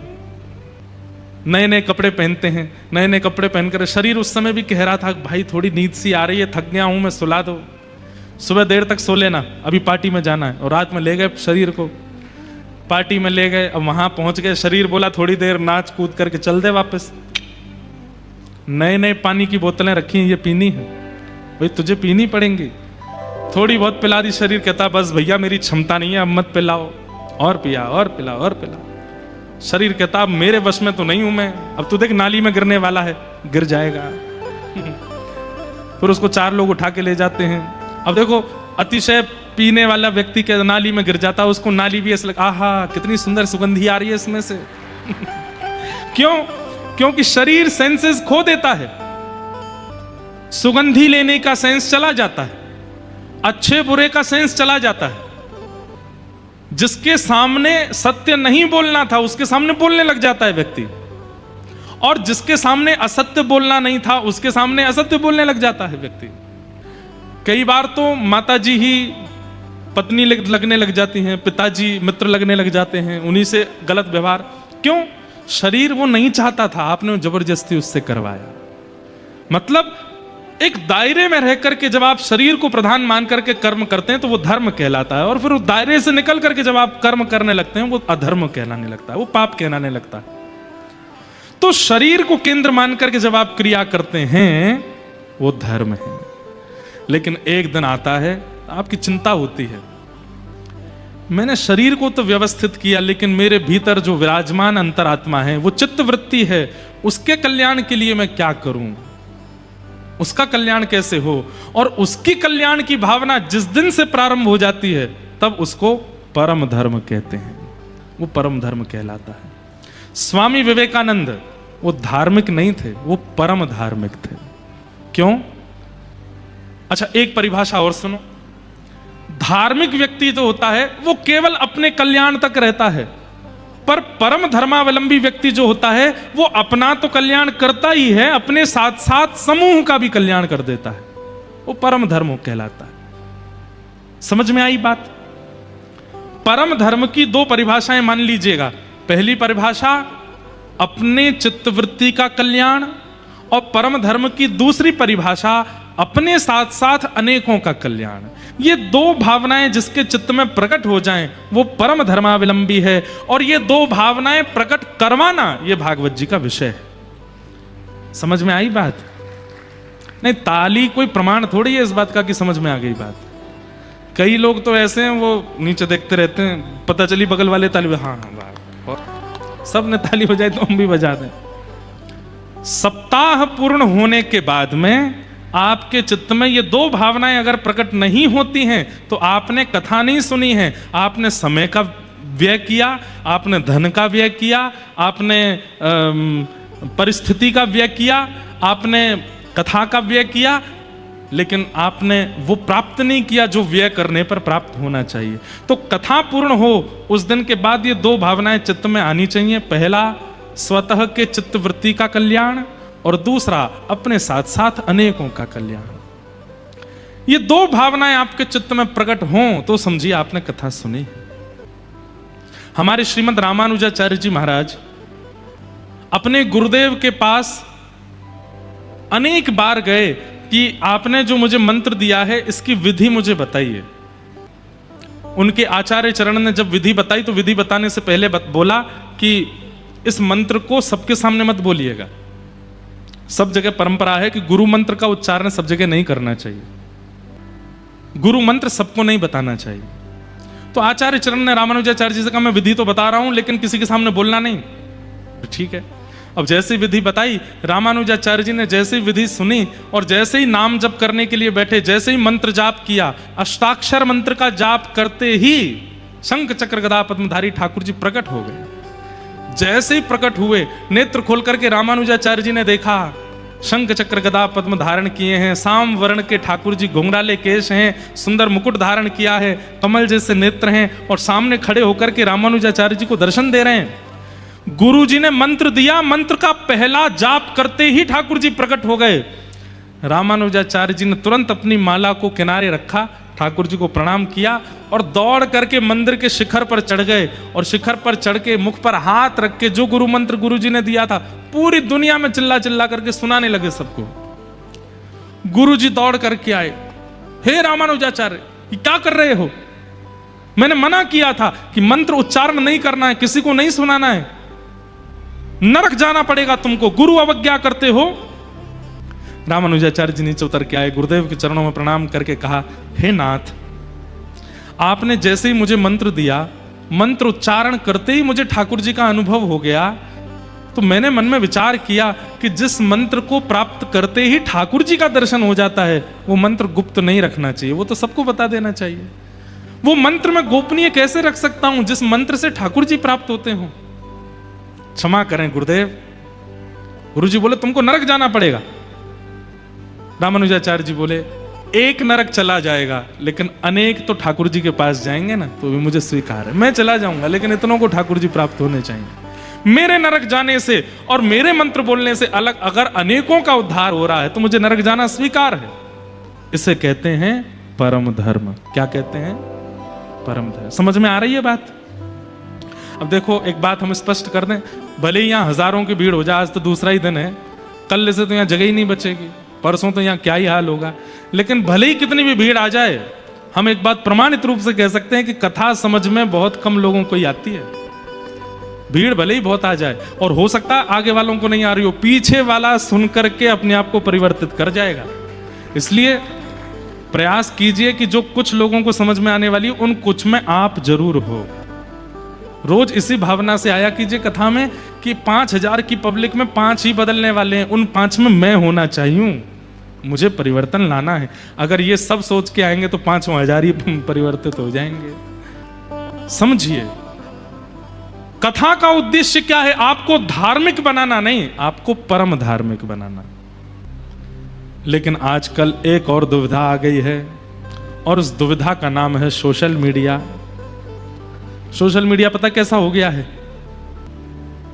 नए नए कपड़े पहनते हैं, नए नए कपड़े पहनकर शरीर उस समय भी कह रहा था भाई थोड़ी नींद सी आ रही है, थक गया हूं मैं, सुला दो, सुबह देर तक सो लेना, अभी पार्टी में जाना है। और रात में ले गए शरीर को, पार्टी में ले गए, अब वहां पहुंच गए, शरीर बोला थोड़ी देर नाच कूद करके चल दे वापस। नए नए पानी की बोतलें रखी हैं, ये पीनी है भाई, तुझे पीनी पड़ेंगी। थोड़ी बहुत पिला दी, शरीर कहता बस भैया मेरी क्षमता नहीं है, अब मत पिलाओ, और पिया और पिला और पिला। शरीर कहता अब मेरे वश में तो नहीं हूं मैं, अब तू देख नाली में गिरने वाला है, गिर जाएगा। फिर उसको 4 लोग उठा के ले जाते हैं। अब देखो अतिशय पीने वाला व्यक्ति के नाली में गिर जाता है, उसको नाली भी ऐसा लगा आहा कितनी सुंदर सुगंधी आ रही है इसमें से। क्यों? क्योंकि शरीर सेंसेस खो देता है, सुगंधी लेने का सेंस चला जाता है, अच्छे बुरे का सेंस चला जाता है। जिसके सामने सत्य नहीं बोलना था उसके सामने बोलने लग जाता है व्यक्ति, और जिसके सामने असत्य बोलना नहीं था उसके सामने असत्य बोलने लग जाता है व्यक्ति। कई बार तो माताजी ही पत्नी लगने लग जाती हैं, पिताजी मित्र लगने लग जाते हैं, उन्हीं से गलत व्यवहार। क्यों? शरीर वो नहीं चाहता था, आपने जबरदस्ती उससे करवाया। मतलब एक दायरे में रह करके जब आप शरीर को प्रधान मान करके कर्म करते हैं तो वो धर्म कहलाता है, और फिर उस दायरे से निकल करके जब आप कर्म करने लगते हैं वो अधर्म कहलाने लगता है, वो पाप कहलाने लगता है। तो शरीर को केंद्र मान करके जब आप क्रिया करते हैं वो धर्म है। लेकिन एक दिन आता है आपकी चिंता होती है, मैंने शरीर को तो व्यवस्थित किया लेकिन मेरे भीतर जो विराजमान अंतरात्मा है, वो चित्त वृत्ति है, उसके कल्याण के लिए मैं क्या करूं, उसका कल्याण कैसे हो। और उसकी कल्याण की भावना जिस दिन से प्रारंभ हो जाती है तब उसको परम धर्म कहते हैं, वो परम धर्म कहलाता है। स्वामी विवेकानंद वो धार्मिक नहीं थे, वो परम धार्मिक थे। क्यों? अच्छा, एक परिभाषा और सुनो। धार्मिक व्यक्ति जो होता है वो केवल अपने कल्याण तक रहता है, पर परम धर्मावलंबी व्यक्ति जो होता है वो अपना तो कल्याण करता ही है, अपने साथ साथ समूह का भी कल्याण कर देता है। वो परम धर्म कहलाता है। समझ में आई बात? परम धर्म की दो परिभाषाएं मान लीजिएगा। पहली परिभाषा अपने चित्तवृत्ति का कल्याण, और परम धर्म की दूसरी परिभाषा अपने साथ साथ अनेकों का कल्याण। ये दो भावनाएं जिसके चित्त में प्रकट हो जाएं वो परम धर्मावलंबी है, और ये दो भावनाएं प्रकट करवाना ये भागवत जी का विषय है। समझ में आई बात? नहीं, ताली कोई प्रमाण थोड़ी है इस बात का कि समझ में आ गई बात। कई लोग तो ऐसे हैं वो नीचे देखते रहते हैं, पता चली बगल वाले ताली, हाँ हाँ, और सब ने ताली बजाई तो हम भी बजा दें। सप्ताह पूर्ण होने के बाद में आपके चित्त में ये दो भावनाएं अगर प्रकट नहीं होती हैं तो आपने कथा नहीं सुनी है, आपने समय का व्यय किया, आपने धन का व्यय किया, आपने परिस्थिति का व्यय किया, आपने कथा का व्यय किया, लेकिन आपने वो प्राप्त नहीं किया जो व्यय करने पर प्राप्त होना चाहिए। तो कथा पूर्ण हो उस दिन के बाद ये दो भावनाएं चित्त में आनी चाहिए। पहला स्वतः के चित्तवृत्ति का कल्याण, और दूसरा अपने साथ साथ अनेकों का कल्याण। ये दो भावनाएं आपके चित्त में प्रकट हों तो समझिए आपने कथा सुनी। हमारे श्रीमद् रामानुजाचार्य जी महाराज अपने गुरुदेव के पास अनेक बार गए कि आपने जो मुझे मंत्र दिया है इसकी विधि मुझे बताइए। उनके आचार्य चरण ने जब विधि बताई तो विधि बताने से पहले बोला कि इस मंत्र को सबके सामने मत बोलिएगा। सब जगह परंपरा है कि गुरु मंत्र का उच्चारण सब जगह नहीं करना चाहिए, गुरु मंत्र सबको नहीं बताना चाहिए। तो आचार्य चरण ने रामानुजाचार्य जी से कहा मैं विधि तो बता रहा हूं लेकिन किसी के सामने बोलना नहीं। तो ठीक है। अब जैसे विधि बताई, रामानुजाचार्य जी ने जैसे विधि सुनी और जैसे ही नाम जप करने के लिए बैठे, जैसे ही मंत्र जाप किया, अष्टाक्षर मंत्र का जाप करते ही शंख चक्र गदा पद्मधारी ठाकुर जी प्रकट हो गए। जैसे ही प्रकट हुए, नेत्र खोल करके रामानुजाचार्य जी ने देखा शंख चक्र गदा पद्म धारण किए हैं, साम वर्ण के ठाकुर जी, घुंघराले केश हैं, सुंदर मुकुट धारण किया है, कमल जैसे नेत्र हैं, और सामने खड़े होकर के रामानुजाचार्य जी को दर्शन दे रहे हैं। गुरु जी ने मंत्र दिया, मंत्र का पहला जाप करते ही ठाकुर जी प्रकट हो गए। रामानुजाचार्य जी ने तुरंत अपनी माला को किनारे रखा, ठाकुर जी को प्रणाम किया और दौड़ करके मंदिर के शिखर पर चढ़ गए, और शिखर पर चढ़ के मुख पर हाथ रख के जो गुरु मंत्र गुरु जी ने दिया था पूरी दुनिया में चिल्ला चिल्ला करके सुनाने लगे सबको। गुरु जी दौड़ करके आए, हे रामानुजाचार्य ये क्या कर रहे हो? मैंने मना किया था कि मंत्र उच्चारण नहीं करना है, किसी को नहीं सुनाना है, नरक जाना पड़ेगा तुमको, गुरु अवज्ञा करते हो। रामानुजाचार्य जी नीचे उतर के आए, गुरुदेव के चरणों में प्रणाम करके कहा, हे नाथ, आपने जैसे ही मुझे मंत्र दिया, मंत्र उच्चारण करते ही मुझे ठाकुर जी का अनुभव हो गया, तो मैंने मन में विचार किया कि जिस मंत्र को प्राप्त करते ही ठाकुर जी का दर्शन हो जाता है वो मंत्र गुप्त नहीं रखना चाहिए, वो तो सबको बता देना चाहिए। वो मंत्र मैं गोपनीय कैसे रख सकता हूं जिस मंत्र से ठाकुर जी प्राप्त होते हो? क्षमा करें गुरुदेव। गुरु जी बोले तुमको नरक जाना पड़ेगा। रामानुजाचार्य जी बोले एक नरक चला जाएगा लेकिन अनेक तो ठाकुर जी के पास जाएंगे ना, तो भी मुझे स्वीकार है। मैं चला जाऊंगा लेकिन इतनों को ठाकुर जी प्राप्त होने चाहिए। मेरे नरक जाने से और मेरे मंत्र बोलने से अलग अगर अनेकों का उद्धार हो रहा है तो मुझे नरक जाना स्वीकार है। इसे कहते हैं परम धर्म। क्या कहते हैं? परम धर्म। समझ में आ रही है बात? अब देखो एक बात हम स्पष्ट कर दें, भले ही यहाँ हजारों की भीड़ हो जाए, आज तो दूसरा ही दिन है, कल से तो यहाँ जगह ही नहीं बचेगी, परसों तो यहाँ क्या ही हाल होगा, लेकिन भले ही कितनी भी भीड़ आ जाए, हम एक बात प्रमाणित रूप से कह सकते हैं कि कथा समझ में बहुत कम लोगों को ही आती है। भीड़ भले ही बहुत आ जाए और हो सकता है आगे वालों को नहीं आ रही हो, पीछे वाला सुन करके अपने आप को परिवर्तित कर जाएगा। इसलिए प्रयास कीजिए कि जो कुछ लोगों को समझ में आने वाली उन कुछ में आप जरूर हो। रोज इसी भावना से आया कीजिए कथा में कि 5000 की पब्लिक में 5 ही बदलने वाले हैं, उन 5 में मैं होना चाहिए, मुझे परिवर्तन लाना है। अगर ये सब सोच के आएंगे तो 5000 ही परिवर्तित हो जाएंगे। समझिए कथा का उद्देश्य क्या है? आपको धार्मिक बनाना नहीं, आपको परम धार्मिक बनाना। लेकिन आजकल एक और दुविधा आ गई है, और उस दुविधा का नाम है सोशल मीडिया। सोशल मीडिया पता कैसा हो गया है?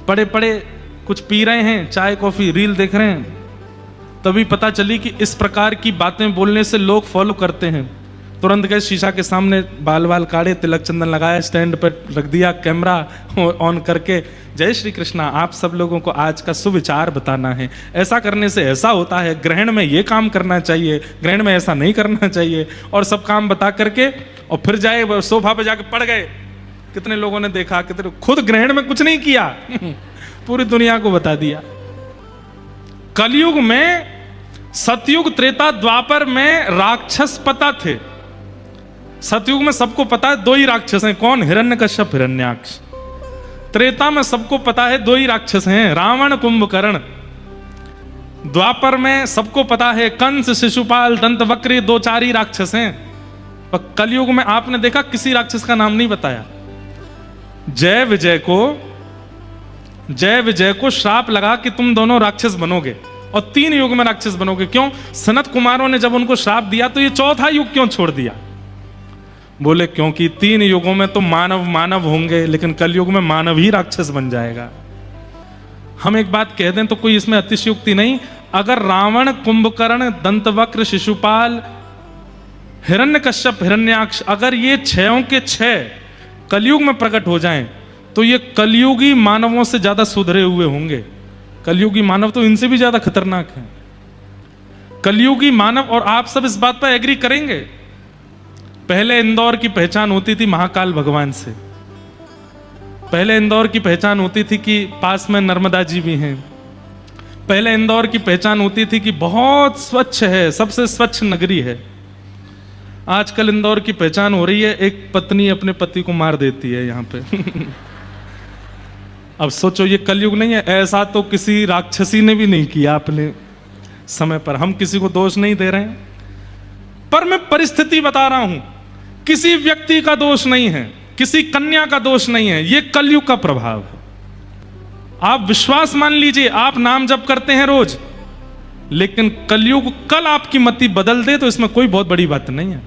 पड़े पड़े कुछ पी रहे हैं, चाय कॉफी रील देख रहे हैं, तभी पता चली कि इस प्रकार की बातें बोलने से लोग फॉलो करते हैं। तुरंत गए शीशा के सामने, बाल बाल काढ़े, तिलक चंदन लगाया, स्टैंड पर रख दिया, कैमरा ऑन करके, जय श्री कृष्णा, आप सब लोगों को आज का सुविचार बताना है, ऐसा करने से ऐसा होता है, ग्रहण में ये काम करना चाहिए, ग्रहण में ऐसा नहीं करना चाहिए, और सब काम बता करके और फिर जाए सोफा पे जाके पड़ गए। कितने लोगों ने देखा, कितने खुद ग्रहण में कुछ नहीं किया पूरी दुनिया को बता दिया। कलयुग में, सतयुग, त्रेता, द्वापर में राक्षस पता थे। सतयुग में सबको पता है दो ही राक्षस हैं, कौन? हिरण्यकश्यप, हिरण्याक्ष। त्रेता में सबको पता है दो ही राक्षस हैं, रावण, कुंभकर्ण। द्वापर में सबको पता है कंस, शिशुपाल, दंतवक्र, दो चार ही राक्षस हैं। पर कलयुग में आपने देखा किसी राक्षस का नाम नहीं बताया। जय विजय को श्राप लगा कि तुम दोनों राक्षस बनोगे और 3 युग में राक्षस बनोगे। क्यों? सनत कुमारों ने जब उनको श्राप दिया तो ये चौथा युग क्यों छोड़ दिया? बोले क्योंकि 3 युगों में तो मानव होंगे, लेकिन कलयुग में मानव ही राक्षस बन जाएगा। हम एक बात कह दें तो कोई इसमें अतिशयोक्ति नहीं। अगर रावण, कुंभकर्ण, दंतवक्र, शिशुपाल, हिरण्यकश्यप, हिरण्याक्ष, अगर ये 6 के 6 कलयुग में प्रकट हो जाएं, तो ये कलयुगी मानवों से ज्यादा सुधरे हुए होंगे। कलयुगी मानव तो इनसे भी ज्यादा खतरनाक हैं। कलयुगी मानव, और आप सब इस बात पर एग्री करेंगे, पहले इंदौर की पहचान होती थी महाकाल भगवान से। पहले इंदौर की पहचान होती थी कि पास में नर्मदा जी भी हैं। पहले इंदौर की पहचान होती थी कि बहुत स्वच्छ है, सबसे स्वच्छ नगरी है। आजकल इंदौर की पहचान हो रही है एक पत्नी अपने पति को मार देती है यहां पे अब सोचो, ये कलयुग नहीं है? ऐसा तो किसी राक्षसी ने भी नहीं किया अपने समय पर। हम किसी को दोष नहीं दे रहे हैं, पर मैं परिस्थिति बता रहा हूं। किसी व्यक्ति का दोष नहीं है, किसी कन्या का दोष नहीं है, ये कलयुग का प्रभाव है। आप विश्वास मान लीजिए, आप नाम जप करते हैं रोज, लेकिन कलयुग कल आपकी मति बदल दे तो इसमें कोई बहुत बड़ी बात नहीं है।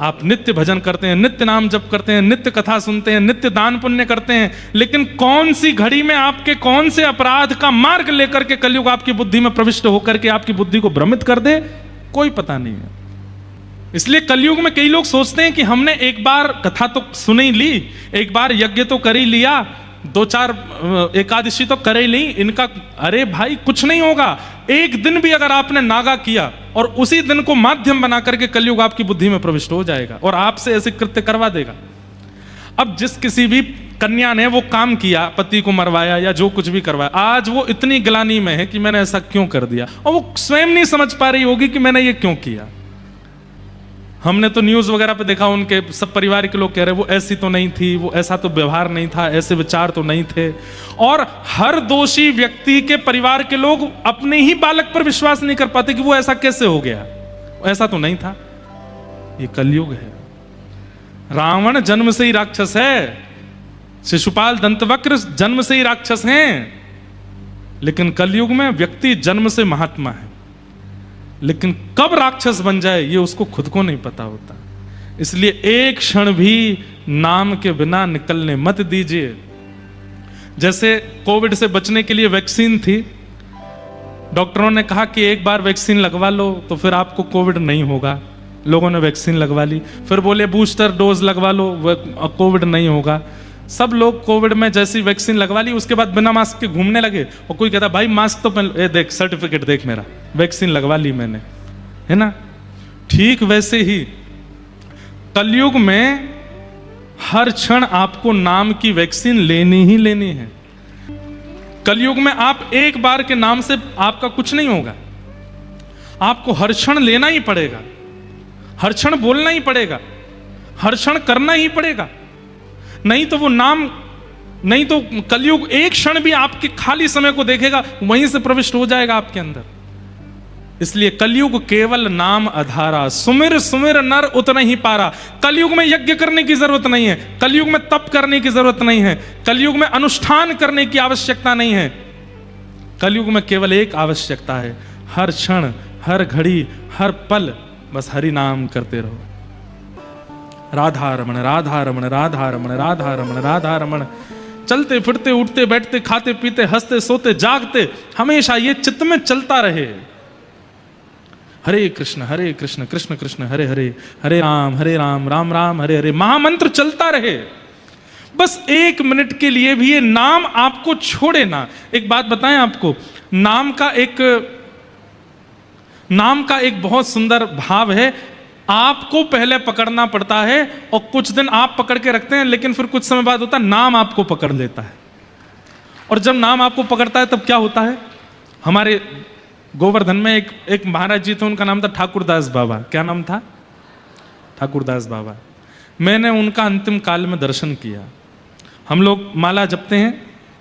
आप नित्य भजन करते हैं, नित्य नाम जप करते हैं, नित्य कथा सुनते हैं, नित्य दान पुण्य करते हैं, लेकिन कौन सी घड़ी में आपके कौन से अपराध का मार्ग लेकर के कलयुग आपकी बुद्धि में प्रविष्ट होकर के आपकी बुद्धि को भ्रमित कर दे, कोई पता नहीं है। इसलिए कलयुग में कई लोग सोचते हैं कि हमने एक बार कथा तो सुन ही ली, एक बार यज्ञ तो कर ही लिया, 2-4 एकादशी तो कर ही ली, इनका अरे भाई कुछ नहीं होगा। एक दिन भी अगर आपने नागा किया और उसी दिन को माध्यम बना करके कलयुग आपकी बुद्धि में प्रविष्ट हो जाएगा और आपसे ऐसे कृत्य करवा देगा। अब जिस किसी भी कन्या ने वो काम किया, पति को मरवाया या जो कुछ भी करवाया, आज वो इतनी ग्लानि में है कि मैंने ऐसा क्यों कर दिया, और वो स्वयं नहीं समझ पा रही होगी कि मैंने ये क्यों किया। हमने तो न्यूज वगैरह पे देखा, उनके सब परिवार के लोग कह रहे वो ऐसी तो नहीं थी, वो ऐसा तो व्यवहार नहीं था, ऐसे विचार तो नहीं थे। और हर दोषी व्यक्ति के परिवार के लोग अपने ही बालक पर विश्वास नहीं कर पाते कि वो ऐसा कैसे हो गया, ऐसा तो नहीं था। ये कलयुग है। रावण जन्म से ही राक्षस है, शिशुपाल, दंतवक्र जन्म से ही राक्षस हैं, लेकिन कलयुग में व्यक्ति जन्म से महात्मा है। लेकिन कब राक्षस बन जाए ये उसको खुद को नहीं पता होता। इसलिए एक क्षण भी नाम के बिना निकलने मत दीजिए। जैसे कोविड से बचने के लिए वैक्सीन थी, डॉक्टरों ने कहा कि एक बार वैक्सीन लगवा लो तो फिर आपको कोविड नहीं होगा। लोगों ने वैक्सीन लगवा ली, फिर बोले बूस्टर डोज लगवा लो, कोविड नहीं होगा। सब लोग कोविड में जैसी वैक्सीन लगवा ली, उसके बाद बिना मास्क के घूमने लगे। और कोई कहता भाई मास्क तो पहन, ए देख सर्टिफिकेट देख मेरा, वैक्सीन लगवा ली मैंने, है ना। ठीक वैसे ही कलयुग में हर क्षण आपको नाम की वैक्सीन लेनी ही लेनी है। कलयुग में आप एक बार के नाम से आपका कुछ नहीं होगा, आपको हर क्षण लेना ही पड़ेगा, हर क्षण बोलना ही पड़ेगा, हर क्षण करना ही पड़ेगा। नहीं तो वो नाम, नहीं तो कलयुग एक क्षण भी आपके खाली समय को देखेगा, वहीं से प्रविष्ट हो जाएगा आपके अंदर। इसलिए कलयुग केवल नाम आधारा, सुमिर सुमिर नर उतना ही पारा। कलयुग में यज्ञ करने की जरूरत नहीं है, कलयुग में तप करने की जरूरत नहीं है, कलयुग में अनुष्ठान करने की आवश्यकता नहीं है। कलयुग में केवल एक आवश्यकता है, हर क्षण, हर घड़ी, हर पल बस हरि नाम करते रहो। राधा रमण राधा रमण राधा रमण राधा रमण राधा रमण। चलते फिरते उठते बैठते खाते पीते हंसते सोते जागते हमेशा ये चित्त में चलता रहे, हरे कृष्ण कृष्ण कृष्ण हरे हरे, हरे राम राम राम हरे हरे, महामंत्र चलता रहे। बस 1 मिनट के लिए भी ये नाम आपको छोड़े ना। एक बात बताएं आपको, नाम का एक बहुत सुंदर भाव है। आपको पहले पकड़ना पड़ता है और कुछ दिन आप पकड़ के रखते हैं, लेकिन फिर कुछ समय बाद होता है नाम आपको पकड़ लेता है। और जब नाम आपको पकड़ता है तब क्या होता है? हमारे गोवर्धन में एक महाराज जी थे, उनका नाम था ठाकुरदास बाबा। क्या नाम था? ठाकुरदास बाबा। मैंने उनका अंतिम काल में दर्शन किया। हम लोग माला जपते हैं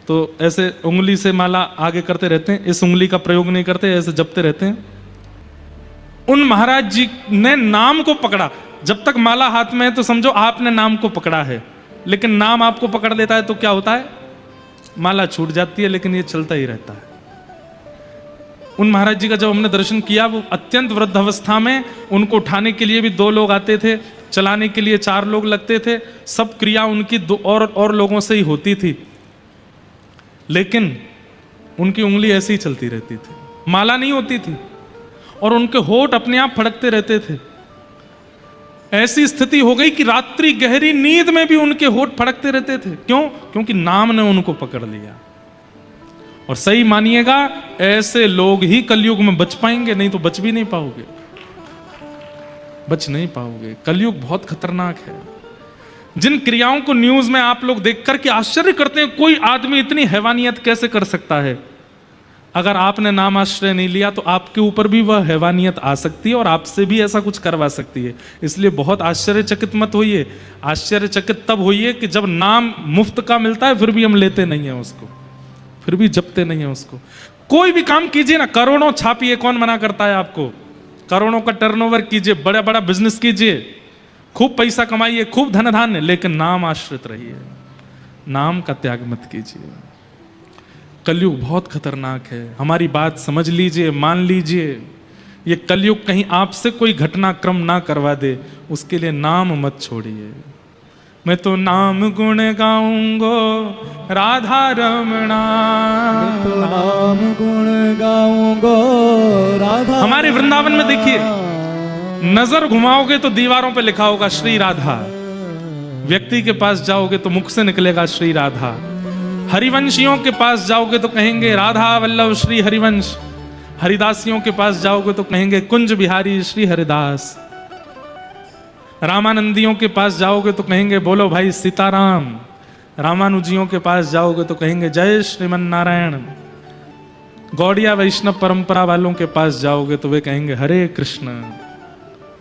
तो ऐसे उंगली से माला आगे करते रहते हैं, इस उंगली का प्रयोग नहीं करते, ऐसे जपते रहते हैं। उन महाराज जी ने नाम को पकड़ा। जब तक माला हाथ में है तो समझो आपने नाम को पकड़ा है, लेकिन नाम आपको पकड़ लेता है तो क्या होता है? माला छूट जाती है, लेकिन ये चलता ही रहता है। उन महाराज जी का जब हमने दर्शन किया, वो अत्यंत वृद्ध अवस्था में, उनको उठाने के लिए भी 2 लोग आते थे, चलाने के लिए 4 लोग लगते थे। सब क्रिया उनकी 2 और लोगों से ही होती थी, लेकिन उनकी उंगली ऐसे ही चलती रहती थी, माला नहीं होती थी, और उनके होठ अपने आप फड़कते रहते थे। ऐसी स्थिति हो गई कि रात्रि गहरी नींद में भी उनके होठ फड़कते रहते थे। क्यों? क्योंकि नाम ने उनको पकड़ लिया। और सही मानिएगा, ऐसे लोग ही कलयुग में बच पाएंगे, नहीं तो बच भी नहीं पाओगे, बच नहीं पाओगे। कलयुग बहुत खतरनाक है। जिन क्रियाओं को न्यूज में आप लोग देख करके आश्चर्य करते हैं, कोई आदमी इतनी हैवानियत कैसे कर सकता है, अगर आपने नाम आश्रय नहीं लिया तो आपके ऊपर भी वह हैवानियत आ सकती है और आपसे भी ऐसा कुछ करवा सकती है। इसलिए बहुत आश्चर्यचकित मत होइए। आश्चर्यचकित तब होइए कि जब नाम मुफ्त का मिलता है फिर भी हम लेते नहीं हैं उसको, फिर भी जपते नहीं हैं उसको। कोई भी काम कीजिए ना, करोड़ों छापिए, कौन मना करता है आपको? करोड़ों का टर्नओवर कीजिए, बड़ा बड़ा बिजनेस कीजिए, खूब पैसा कमाइए, खूब धन धान्य, लेकिन नाम आश्रित रहिए, नाम का त्याग मत कीजिए। कलयुग बहुत खतरनाक है। हमारी बात समझ लीजिए, मान लीजिए। ये कलयुग कहीं आपसे कोई घटनाक्रम ना करवा दे, उसके लिए नाम मत छोड़िए। मैं तो नाम गुण गाऊंगो राधा रमणा, मैं तो नाम गुण गाऊंगो राधा। हमारे वृंदावन में देखिए, नजर घुमाओगे तो दीवारों पे लिखा होगा श्री राधा, व्यक्ति के पास जाओगे तो मुख से निकलेगा श्री राधा। हरिवंशियों के पास जाओगे तो कहेंगे राधा वल्लभ श्री हरिवंश, हरिदासियों के पास जाओगे तो कहेंगे कुंज बिहारी श्री हरिदास, रामानंदियों के पास जाओगे तो कहेंगे बोलो भाई सीताराम, रामानुजियों के पास जाओगे तो कहेंगे जय श्रीमन नारायण, गौड़िया वैष्णव परंपरा वालों के पास जाओगे तो वे कहेंगे हरे कृष्ण।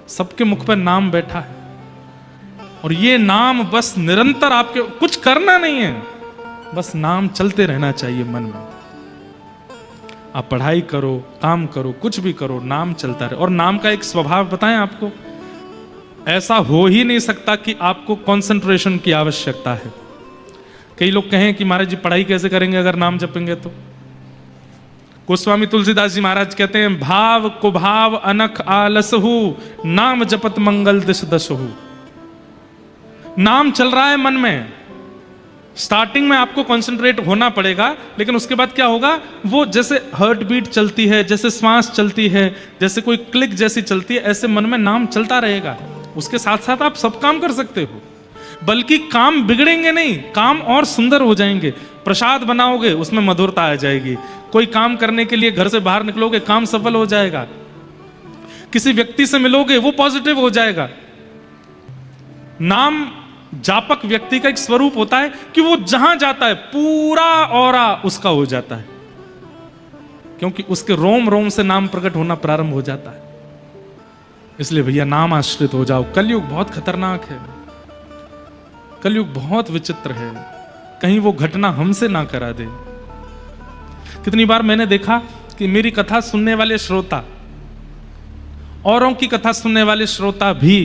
सबके मुख पर नाम बैठा है, और ये नाम बस निरंतर आपके, कुछ करना नहीं है, बस नाम चलते रहना चाहिए मन में। आप पढ़ाई करो, काम करो, कुछ भी करो, नाम चलता रहे। और नाम का एक स्वभाव बताएं आपको, ऐसा हो ही नहीं सकता कि आपको कंसंट्रेशन की आवश्यकता है। कई लोग कहें कि महाराज जी पढ़ाई कैसे करेंगे अगर नाम जपेंगे तो? गोस्वामी तुलसीदास जी महाराज कहते हैं, भाव कुभाव अनख आलसहु, नाम जपत मंगल दिश दशहु। नाम चल रहा है मन में, स्टार्टिंग में आपको कंसंट्रेट होना पड़ेगा, लेकिन उसके बाद क्या होगा, वो जैसे हार्ट बीट चलती है, जैसे श्वास चलती है, जैसे कोई क्लिक जैसी चलती है, ऐसे मन में नाम चलता रहेगा। उसके साथ साथ आप सब काम कर सकते हो, बल्कि काम बिगड़ेंगे नहीं, काम और सुंदर हो जाएंगे। प्रसाद बनाओगे उसमें मधुरता आ जाएगी, कोई काम करने के लिए घर से बाहर निकलोगे काम सफल हो जाएगा, किसी व्यक्ति से मिलोगे वो पॉजिटिव हो जाएगा। नाम जापक व्यक्ति का एक स्वरूप होता है कि वो जहां जाता है पूरा ऑरा उसका हो जाता है, क्योंकि उसके रोम रोम से नाम प्रकट होना प्रारंभ हो जाता है। इसलिए भैया नाम आश्रित हो जाओ। कलयुग बहुत खतरनाक है, कलयुग बहुत विचित्र है, कहीं वो घटना हमसे ना करा दे। कितनी बार मैंने देखा कि मेरी कथा सुनने वाले श्रोता औरों की कथा सुनने वाले श्रोता भी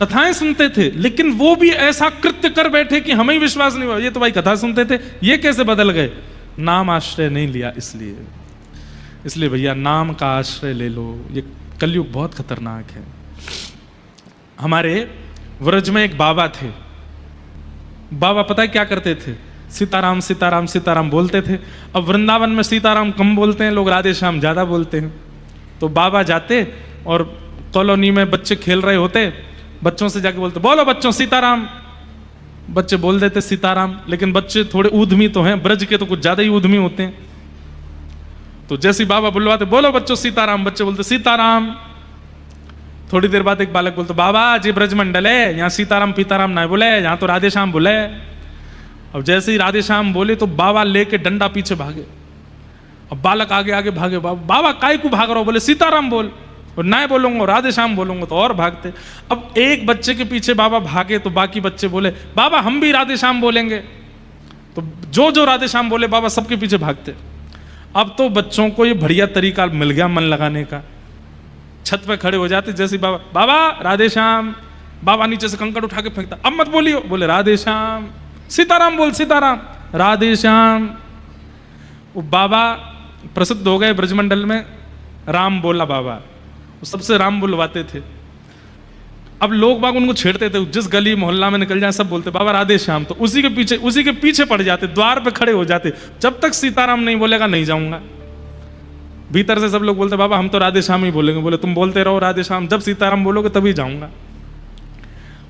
कथाएं सुनते थे, लेकिन वो भी ऐसा कृत्य कर बैठे कि हमें ही विश्वास नहीं हुआ, ये तो भाई कथा सुनते थे, ये कैसे बदल गए? नाम आश्रय नहीं लिया इसलिए भैया नाम का आश्रय ले लो। ये कलयुग बहुत खतरनाक है। हमारे व्रज में एक बाबा थे। बाबा पता है क्या करते थे? सीताराम सीताराम सीताराम बोलते थे। अब वृंदावन में सीताराम कम बोलते हैं लोग, राधे श्याम ज्यादा बोलते हैं। तो बाबा जाते और कॉलोनी में बच्चे खेल रहे होते, बच्चों से जाके बोलते बोलो बच्चों सीताराम। बच्चे बोल देते सीताराम, लेकिन बच्चे थोड़े ऊधमी तो हैं, ब्रज के तो कुछ ज्यादा ही ऊधमी होते हैं। तो जैसे बाबा बुलवाते बोलो बच्चों सीताराम, बच्चे बोलते सीताराम। थोड़ी देर बाद एक बालक बोलते बाबा जी ब्रज मंडल है, यहाँ सीताराम पीताराम ना बोले, यहाँ तो राधे श्याम बोले। अब जैसे ही राधे श्याम बोले तो बाबा लेके डंडा पीछे भागे। अब बालक आगे आगे भागे, बाबा काय को भाग रहा हो? बोले सीताराम बोल, और ना बोलूंगा राधे श्याम बोलूंगा तो और भागते। अब एक बच्चे के पीछे बाबा भागे तो बाकी बच्चे बोले बाबा हम भी राधे श्याम बोलेंगे। तो जो जो राधे श्याम बोले बाबा सबके पीछे भागते। अब तो बच्चों को ये बढ़िया तरीका मिल गया मन लगाने का। छत पे खड़े हो जाते, जैसे बाबा बाबा राधे श्याम, बाबा नीचे से कंकड़ उठा के फेंकता, अब मत बोलियो, बोले राधे श्याम। सीताराम बोल सीताराम, राधे श्याम। वो बाबा प्रसिद्ध हो गए ब्रजमंडल में, राम बोला बाबा, सबसे राम बुलवाते थे। अब लोग बाग उनको छेड़ते थे, जिस गली मोहल्ला में निकल जाए सब बोलते बाबा राधे श्याम। तो उसी के पीछे पड़ जाते, द्वार पे खड़े हो जाते, जब तक सीताराम नहीं बोलेगा नहीं जाऊंगा। भीतर से सब लोग बोलते बाबा हम तो राधे श्याम ही बोलेंगे। बोले तुम बोलते रहो राधे श्याम, जब सीताराम बोलोगे तभी जाऊंगा।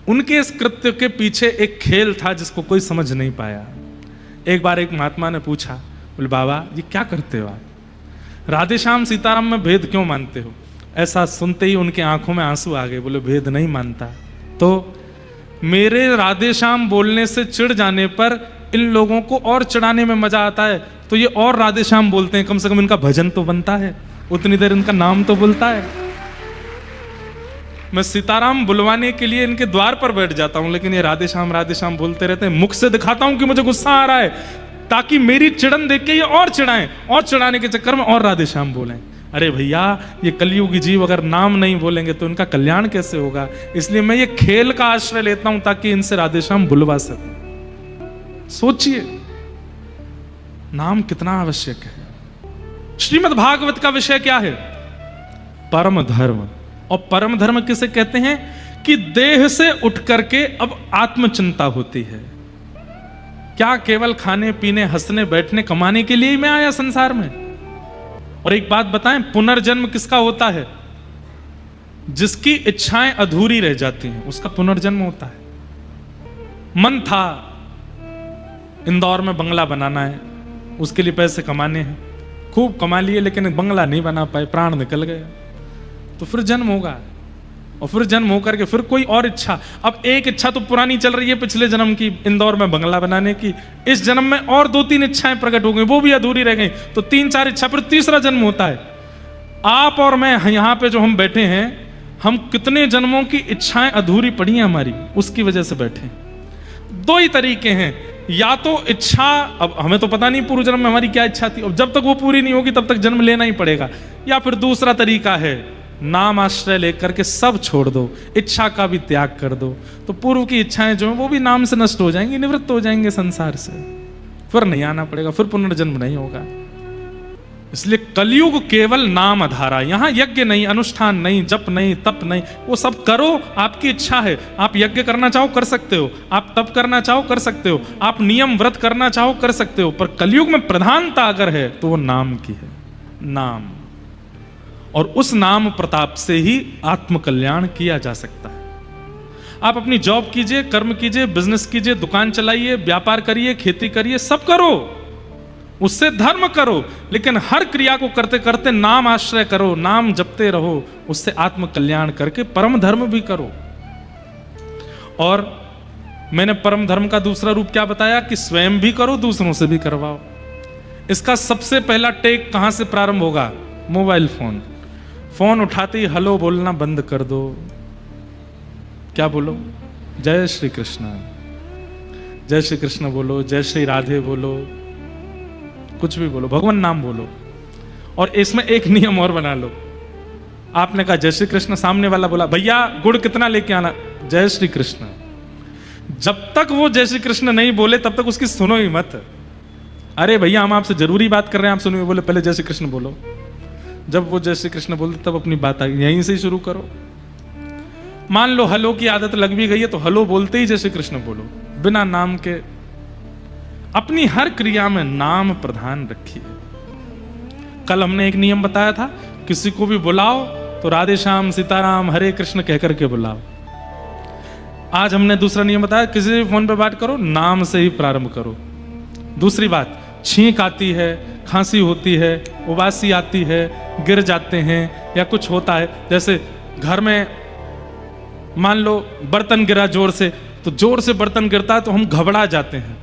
उनके इस कृत्य के पीछे एक खेल था जिसको कोई समझ नहीं पाया। एक बार एक महात्मा ने पूछा, बोले बाबा ये क्या करते हो आप? राधे श्याम सीताराम में भेद क्यों मानते हो? ऐसा सुनते ही उनके आंखों में आंसू आ गए। बोले भेद नहीं मानता तो मेरे राधे श्याम बोलने से चिढ़ जाने पर इन लोगों को और चिढ़ाने में मजा आता है, तो ये और राधे श्याम बोलते हैं, कम से कम इनका भजन तो बनता है, उतनी देर इनका नाम तो बोलता है। मैं सीताराम बुलवाने के लिए इनके द्वार पर बैठ जाता हूं, लेकिन ये राधे श्याम बोलते रहते हैं। मुख से दिखाता हूं कि मुझे गुस्सा आ रहा है, ताकि मेरी चिड़न देख के ये और चिढ़ाएं, और चिढ़ाने के चक्कर में और राधे श्याम बोलें। अरे भैया ये कलयुगी जीव अगर नाम नहीं बोलेंगे तो इनका कल्याण कैसे होगा? इसलिए मैं ये खेल का आश्रय लेता हूं ताकि इनसे राधे श्याम बुलवा सकूं। सोचिए नाम कितना आवश्यक है। श्रीमद् भागवत का विषय क्या है? परम धर्म। और परम धर्म किसे कहते हैं? कि देह से उठ करके अब आत्मचिंता होती है। क्या केवल खाने पीने हंसने बैठने कमाने के लिए ही मैं आया संसार में? और एक बात बताएं, पुनर्जन्म किसका होता है? जिसकी इच्छाएं अधूरी रह जाती हैं उसका पुनर्जन्म होता है। मन था इंदौर में बंगला बनाना है, उसके लिए पैसे कमाने हैं, खूब कमा लिए, लेकिन बंगला नहीं बना पाए, प्राण निकल गए। तो फिर जन्म होगा, और फिर जन्म होकर के फिर कोई और इच्छा। अब एक इच्छा तो पुरानी चल रही है पिछले जन्म की, इंदौर में बंगला बनाने की। इस जन्म में और 2-3 इच्छाएं प्रकट हो गई, वो भी अधूरी रह गई, तो 3-4 इच्छा, फिर तीसरा जन्म होता है। आप और मैं यहाँ पे जो हम बैठे हैं, हम कितने जन्मों की इच्छाएं अधूरी पड़ी हैं हमारी, उसकी वजह से बैठे हैं। 2 ही तरीके हैं, या तो इच्छा, अब हमें तो पता नहीं पूर्व जन्म में हमारी क्या इच्छा थी, और जब तक वो पूरी नहीं होगी तब तक जन्म लेना ही पड़ेगा। या फिर दूसरा तरीका है, नाम आश्रय लेकर के सब छोड़ दो, इच्छा का भी त्याग कर दो, तो पूर्व की इच्छाएं जो हैं वो भी नाम से नष्ट हो जाएंगी, निवृत्त हो जाएंगे संसार से, फिर नहीं आना पड़ेगा, फिर पुनर्जन्म नहीं होगा। इसलिए कलयुग केवल नाम आधारा, यहां यज्ञ नहीं, अनुष्ठान नहीं, जप नहीं, तप नहीं, वो सब करो, आपकी इच्छा है। आप यज्ञ करना चाहो कर सकते हो, आप तप करना चाहो कर सकते हो, आप नियम व्रत करना चाहो कर सकते हो, पर कलयुग में प्रधानता अगर है तो वो नाम की है, नाम। और उस नाम प्रताप से ही आत्म कल्याण किया जा सकता है। आप अपनी जॉब कीजिए, कर्म कीजिए, बिजनेस कीजिए, दुकान चलाइए, व्यापार करिए, खेती करिए, सब करो, उससे धर्म करो, लेकिन हर क्रिया को करते करते नाम आश्रय करो, नाम जपते रहो, उससे आत्म कल्याण करके परम धर्म भी करो। और मैंने परम धर्म का दूसरा रूप क्या बताया? कि स्वयं भी करो, दूसरों से भी करवाओ। इसका सबसे पहला टेक कहां से प्रारंभ होगा? Mobile phone. फोन उठाते ही हेलो बोलना बंद कर दो। क्या बोलो? जय श्री कृष्ण, जय श्री कृष्ण बोलो, जय श्री राधे बोलो, कुछ भी बोलो, भगवान नाम बोलो। और इसमें एक नियम और बना लो, आपने कहा जय श्री कृष्ण, सामने वाला बोला भैया गुड़ कितना लेके आना, जय श्री कृष्ण। जब तक वो जय श्री कृष्ण नहीं बोले तब तक उसकी सुनो ही मत। अरे भैया हम आपसे जरूरी बात कर रहे हैं, आप सुनिए। बोले पहले जय श्री कृष्ण बोलो। जब वो जय श्री कृष्ण बोलते तब अपनी बात आई, यहीं से ही शुरू करो। मान लो हलो की आदत लग भी गई है तो हलो बोलते ही जय श्री कृष्ण बोलो, बिना नाम के। अपनी हर क्रिया में नाम प्रधान रखिए। कल हमने एक नियम बताया था, किसी को भी बुलाओ तो राधे श्याम सीताराम हरे कृष्ण कहकर के बुलाओ। आज हमने दूसरा नियम बताया, किसी भी फोन पे बात करो नाम से ही प्रारंभ करो। दूसरी बात, छींक आती है, खांसी होती है, उबासी आती है, गिर जाते हैं या कुछ होता है, जैसे घर में मान लो बर्तन गिरा जोर से, तो जोर से बर्तन गिरता है तो हम घबरा जाते हैं।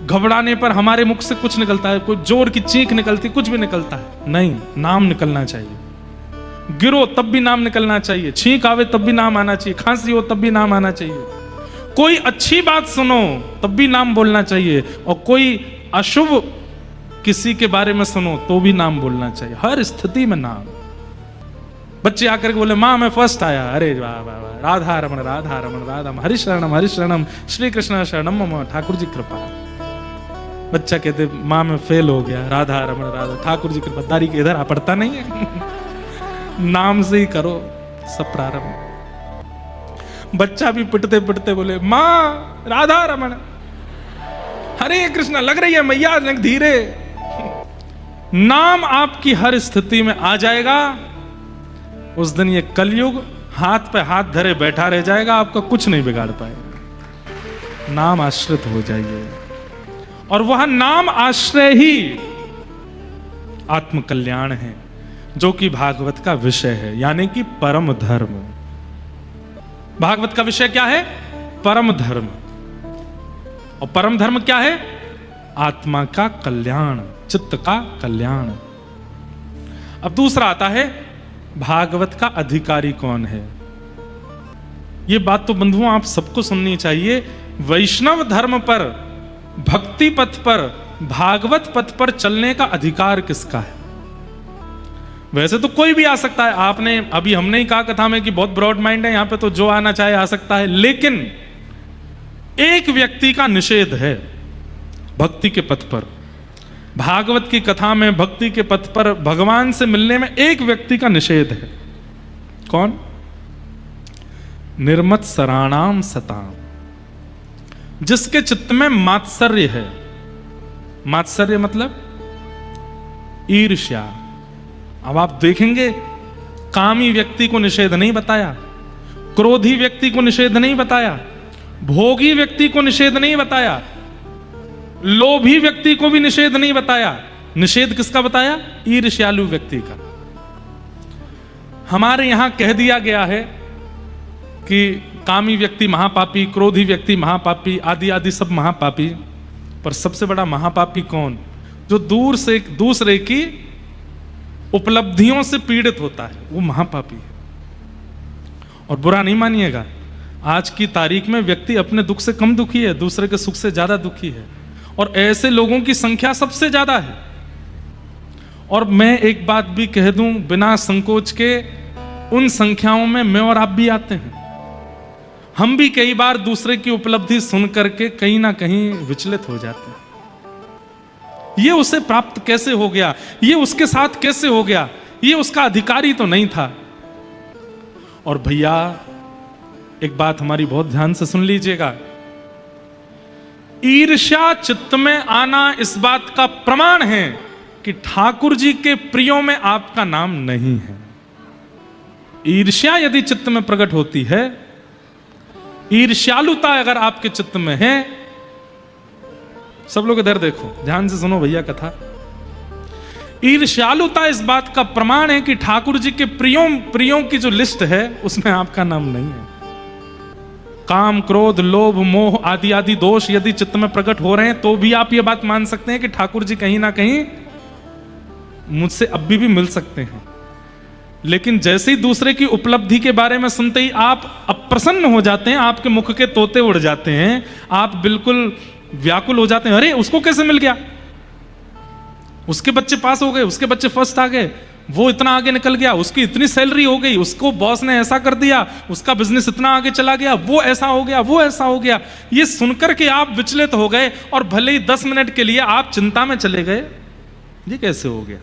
घबराने पर हमारे मुख से कुछ निकलता है, कोई जोर की चीख निकलती, कुछ भी निकलता है नहीं, नाम निकलना चाहिए। गिरो तब भी नाम निकलना चाहिए, छींक आवे तब भी नाम आना चाहिए, खांसी हो तब भी नाम आना चाहिए। कोई अच्छी बात सुनो तब भी नाम बोलना चाहिए, और कोई अशुभ किसी के बारे में सुनो तो भी नाम बोलना चाहिए, हर स्थिति में नाम। बच्चे आकर के बोले माँ मैं फर्स्ट आया, अरे वाह वाह वाह, राधा रमण राधा रमण राधा हरि शरणम श्री कृष्ण शरणम मम, ठाकुर जी कृपा। बच्चा कहते माँ मैं फेल हो गया, राधा रमण राधा, ठाकुर जी कृपा। दारी के इधर आ पड़ता नहीं है नाम से ही करो सब प्रारंभ। बच्चा भी पिटते पिटते बोले माँ राधा रमण हरे कृष्णा, लग रही है मैया धीरे। नाम आपकी हर स्थिति में आ जाएगा, उस दिन ये कलयुग हाथ पे हाथ धरे बैठा रह जाएगा, आपका कुछ नहीं बिगाड़ पाएगा। नाम आश्रित हो जाइए, और वह नाम आश्रय ही आत्म कल्याण है, जो कि भागवत का विषय है, यानी कि परम धर्म। भागवत का विषय क्या है? परम धर्म। और परम धर्म क्या है? आत्मा का कल्याण, चित्त का कल्याण। अब दूसरा आता है भागवत का अधिकारी कौन है। यह बात तो बंधुओं आप सबको सुननी चाहिए। वैष्णव धर्म पर, भक्ति पथ पर, भागवत पथ पर चलने का अधिकार किसका है? वैसे तो कोई भी आ सकता है, आपने अभी हमने ही कहा कथा में कि बहुत ब्रॉड माइंड है, यहां पे तो जो आना चाहे आ सकता है, लेकिन एक व्यक्ति का निषेध है भक्ति के पथ पर। भागवत की कथा में भक्ति के पथ पर भगवान से मिलने में एक व्यक्ति का निषेध है। कौन? निर्मत सराणाम सताम, जिसके चित्त में मात्सर्य है। मात्सर्य मतलब ईर्ष्या। अब आप देखेंगे कामी व्यक्ति को निषेध नहीं बताया, क्रोधी व्यक्ति को निषेध नहीं बताया, भोगी व्यक्ति को निषेध नहीं बताया, लोभी व्यक्ति को भी निषेध नहीं बताया। निषेध किसका बताया? ईर्ष्यालु व्यक्ति का। हमारे यहां कह दिया गया है कि कामी व्यक्ति महापापी, क्रोधी व्यक्ति महापापी, आदि आदि सब महापापी। पर सबसे बड़ा महापापी कौन? जो दूर से दूसरे की उपलब्धियों से पीड़ित होता है, वो महापापी है। और बुरा नहीं मानिएगा, आज की तारीख में व्यक्ति अपने दुख से कम दुखी है, दूसरे के सुख से ज्यादा दुखी है, और ऐसे लोगों की संख्या सबसे ज्यादा है। और मैं एक बात भी कह दूं बिना संकोच के, उन संख्याओं में मैं और आप भी आते हैं। हम भी कई बार दूसरे की उपलब्धि सुन करके कहीं ना कहीं विचलित हो जाते हैं। ये उसे प्राप्त कैसे हो गया, ये उसके साथ कैसे हो गया, ये उसका अधिकारी तो नहीं था। और भैया एक बात हमारी बहुत ध्यान से सुन लीजिएगा, ईर्ष्या चित्त में आना इस बात का प्रमाण है कि ठाकुर जी के प्रियों में आपका नाम नहीं है। ईर्ष्या यदि चित्त में प्रकट होती है, ईर्ष्यालुता अगर आपके चित्त में है, सब लोग इधर देखो, ध्यान से सुनो भैया कथा। ईर्ष्यालुता इस बात का प्रमाण है कि ठाकुर जी के प्रियों की जो लिस्ट है उसमें आपका नाम नहीं है। काम, क्रोध, लोभ, मोह आदि आदि दोष यदि चित्त में प्रकट हो रहे हैं तो भी आप ये बात मान सकते हैं कि ठाकुर जी कहीं ना कहीं मुझसे अभी भी मिल सकते हैं। लेकिन जैसे ही दूसरे की उपलब्धि के बारे में सुनते ही आप अप्रसन्न हो जाते हैं, आपके मुख के तोते उड़ जाते हैं, आप बिल्कुल व्याकुल हो जाते हैं। अरे उसको कैसे मिल गया, उसके बच्चे पास हो गए, उसके बच्चे फर्स्ट आ गए, वो इतना आगे निकल गया, उसकी इतनी सैलरी हो गई, उसको बॉस ने ऐसा कर दिया, उसका बिजनेस इतना आगे चला गया, वो ऐसा हो गया, वो ऐसा हो गया। ये सुनकर के आप विचलित हो गए और भले ही 10 मिनट के लिए आप चिंता में चले गए, ये कैसे हो गया?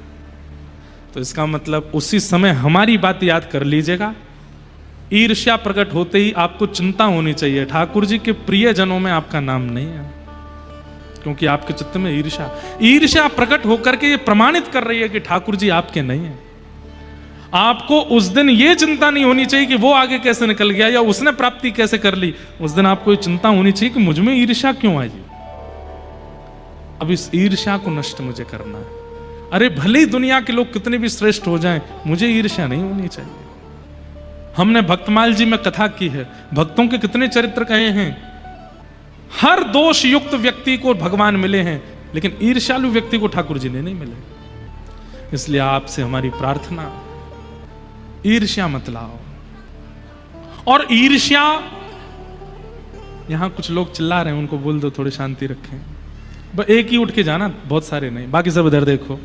तो इसका मतलब उसी समय हमारी बात याद कर लीजिएगा, ईर्ष्या प्रकट होते ही आपको चिंता होनी चाहिए, ठाकुर जी के प्रियजनों में आपका नाम नहीं है, क्योंकि आपके चित्त में ईर्ष्या प्रकट होकर के ये प्रमाणित कर रही है कि ठाकुर जी आपके नहीं है। आपको उस दिन ये चिंता नहीं होनी चाहिए कि वो आगे कैसे निकल गया या उसने प्राप्ति कैसे कर ली, उस दिन आपको ये चिंता होनी चाहिए कि मुझ में ईर्ष्या क्यों आई। अब इस ईर्ष्या को नष्ट मुझे करना है। अरे भले ही दुनिया के लोग कितने भी श्रेष्ठ हो जाएं, मुझे ईर्ष्या नहीं होनी चाहिए। हमने भक्तमाल जी में कथा की है, भक्तों के कितने चरित्र कहे हैं। हर दोष युक्त व्यक्ति को भगवान मिले हैं, लेकिन ईर्ष्यालु व्यक्ति को ठाकुर जी ने नहीं मिले। इसलिए आपसे हमारी प्रार्थना, ईर्ष्या मत लाओ। और ईर्ष्या, यहां कुछ लोग चिल्ला रहे हैं, उनको बोल दो थोड़ी शांति रखें। बस एक ही उठ के जाना, बहुत सारे नहीं, बाकी सब इधर देखो,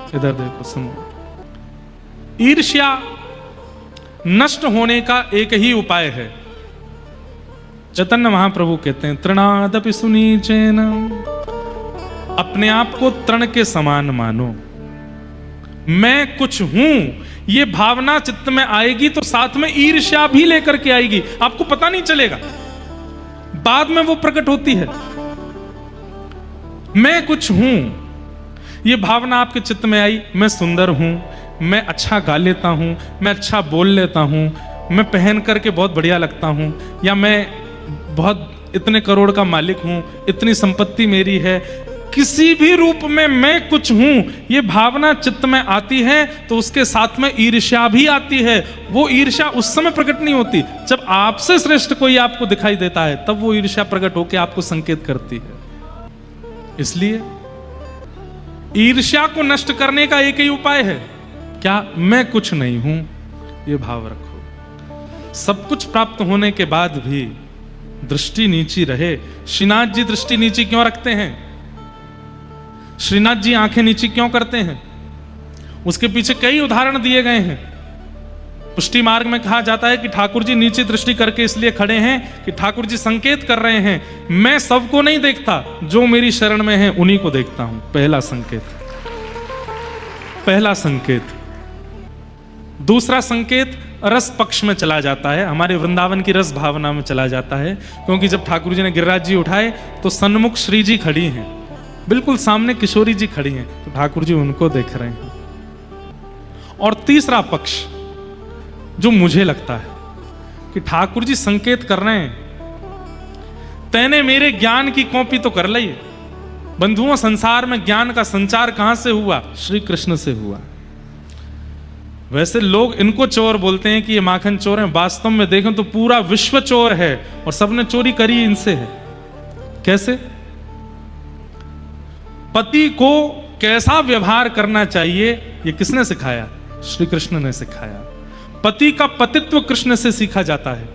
इधर देखो, सुनो। ईर्ष्या नष्ट होने का एक ही उपाय है। चैतन्य महाप्रभु कहते हैं, तृणादपि सुनीचेन, अपने आप को तृण के समान मानो। मैं कुछ हूं, ये भावना चित्त में आएगी तो साथ में ईर्ष्या भी लेकर के आएगी, आपको पता नहीं चलेगा, बाद में वो प्रकट होती है। मैं कुछ हूं, ये भावना आपके चित्त में आई, मैं सुंदर हूं, मैं अच्छा गा लेता हूं, मैं अच्छा बोल लेता हूं, मैं पहन करके बहुत बढ़िया लगता हूं, या मैं बहुत इतने करोड़ का मालिक हूं, इतनी संपत्ति मेरी है, किसी भी रूप में मैं कुछ हूं, ये भावना चित्त में आती है तो उसके साथ में ईर्ष्या भी आती है। वो ईर्ष्या उस समय प्रकट नहीं होती, जब आपसे श्रेष्ठ कोई आपको दिखाई देता है तब वो ईर्ष्या प्रकट होकर आपको संकेत करती है। इसलिए ईर्ष्या को नष्ट करने का एक ही उपाय है, क्या? मैं कुछ नहीं हूं, ये भाव रखो। सब कुछ प्राप्त होने के बाद भी दृष्टि नीची रहे। श्रीनाथ जी दृष्टि नीची क्यों रखते हैं? श्रीनाथ जी आंखें नीची क्यों करते हैं? उसके पीछे कई उदाहरण दिए गए हैं। पुष्टि मार्ग में कहा जाता है कि ठाकुर जी नीची दृष्टि करके इसलिए खड़े हैं कि ठाकुर जी संकेत कर रहे हैं, मैं सबको नहीं देखता, जो मेरी शरण में है उन्हीं को देखता हूं। पहला संकेत, पहला संकेत। दूसरा संकेत रस पक्ष में चला जाता है, हमारे वृंदावन की रस भावना में चला जाता है, क्योंकि जब ठाकुर जी ने गिरिराज जी उठाए तो सन्मुख श्री जी खड़ी हैं, बिल्कुल सामने किशोरी जी खड़ी हैं, तो ठाकुर जी उनको देख रहे हैं। और तीसरा पक्ष जो मुझे लगता है कि ठाकुर जी संकेत कर रहे हैं, तैने मेरे ज्ञान की कॉपी तो कर ली। बंधुओं, संसार में ज्ञान का संचार कहां से हुआ? श्री कृष्ण से हुआ। वैसे लोग इनको चोर बोलते हैं कि ये माखन चोर हैं, वास्तव में देखें तो पूरा विश्व चोर है और सबने चोरी करी इनसे है। कैसे? पति को कैसा व्यवहार करना चाहिए ये किसने सिखाया? श्री कृष्ण ने सिखाया। पति का पतित्व कृष्ण से सीखा जाता है।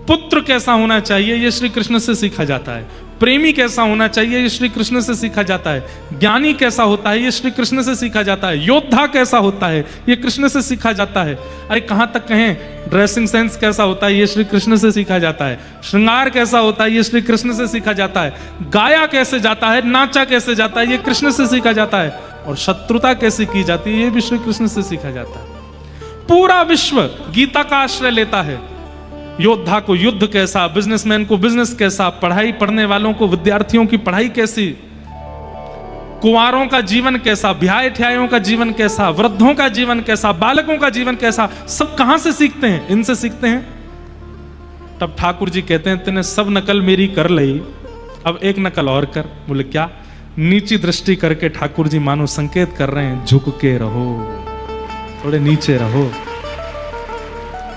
पुत्र कैसा होना चाहिए ये श्री कृष्ण से सीखा जाता है। प्रेमी कैसा होना चाहिए ये श्री कृष्ण से सीखा जाता है। ज्ञानी कैसा होता है ये श्री कृष्ण से सीखा जाता है। योद्धा कैसा होता है ये कृष्ण से सीखा जाता है। अरे कहां तक कहें, ड्रेसिंग सेंस कैसा होता है ये श्री कृष्ण से सीखा जाता है। श्रृंगार कैसा होता है ये श्री कृष्ण से सीखा जाता है। गाया कैसे जाता है, नाचा कैसे जाता है ये कृष्ण से सीखा जाता है। और शत्रुता कैसे की जाती है ये भी श्री कृष्ण से सीखा जाता है। पूरा विश्व गीता का आश्रय लेता है। योद्धा को युद्ध कैसा, बिजनेसमैन को बिजनेस कैसा, पढ़ाई पढ़ने वालों को, विद्यार्थियों की पढ़ाई कैसी, कुंवारों का जीवन कैसा, ब्याह ठ्यायों का जीवन कैसा, वृद्धों का जीवन कैसा, बालकों का जीवन कैसा, सब कहां से सीखते हैं? इनसे सीखते हैं। तब ठाकुर जी कहते हैं तूने सब नकल मेरी कर ली, अब एक नकल और कर। बोले क्या? नीची दृष्टि करके ठाकुर जी मानो संकेत कर रहे हैं, झुक के रहो, थोड़े नीचे रहो,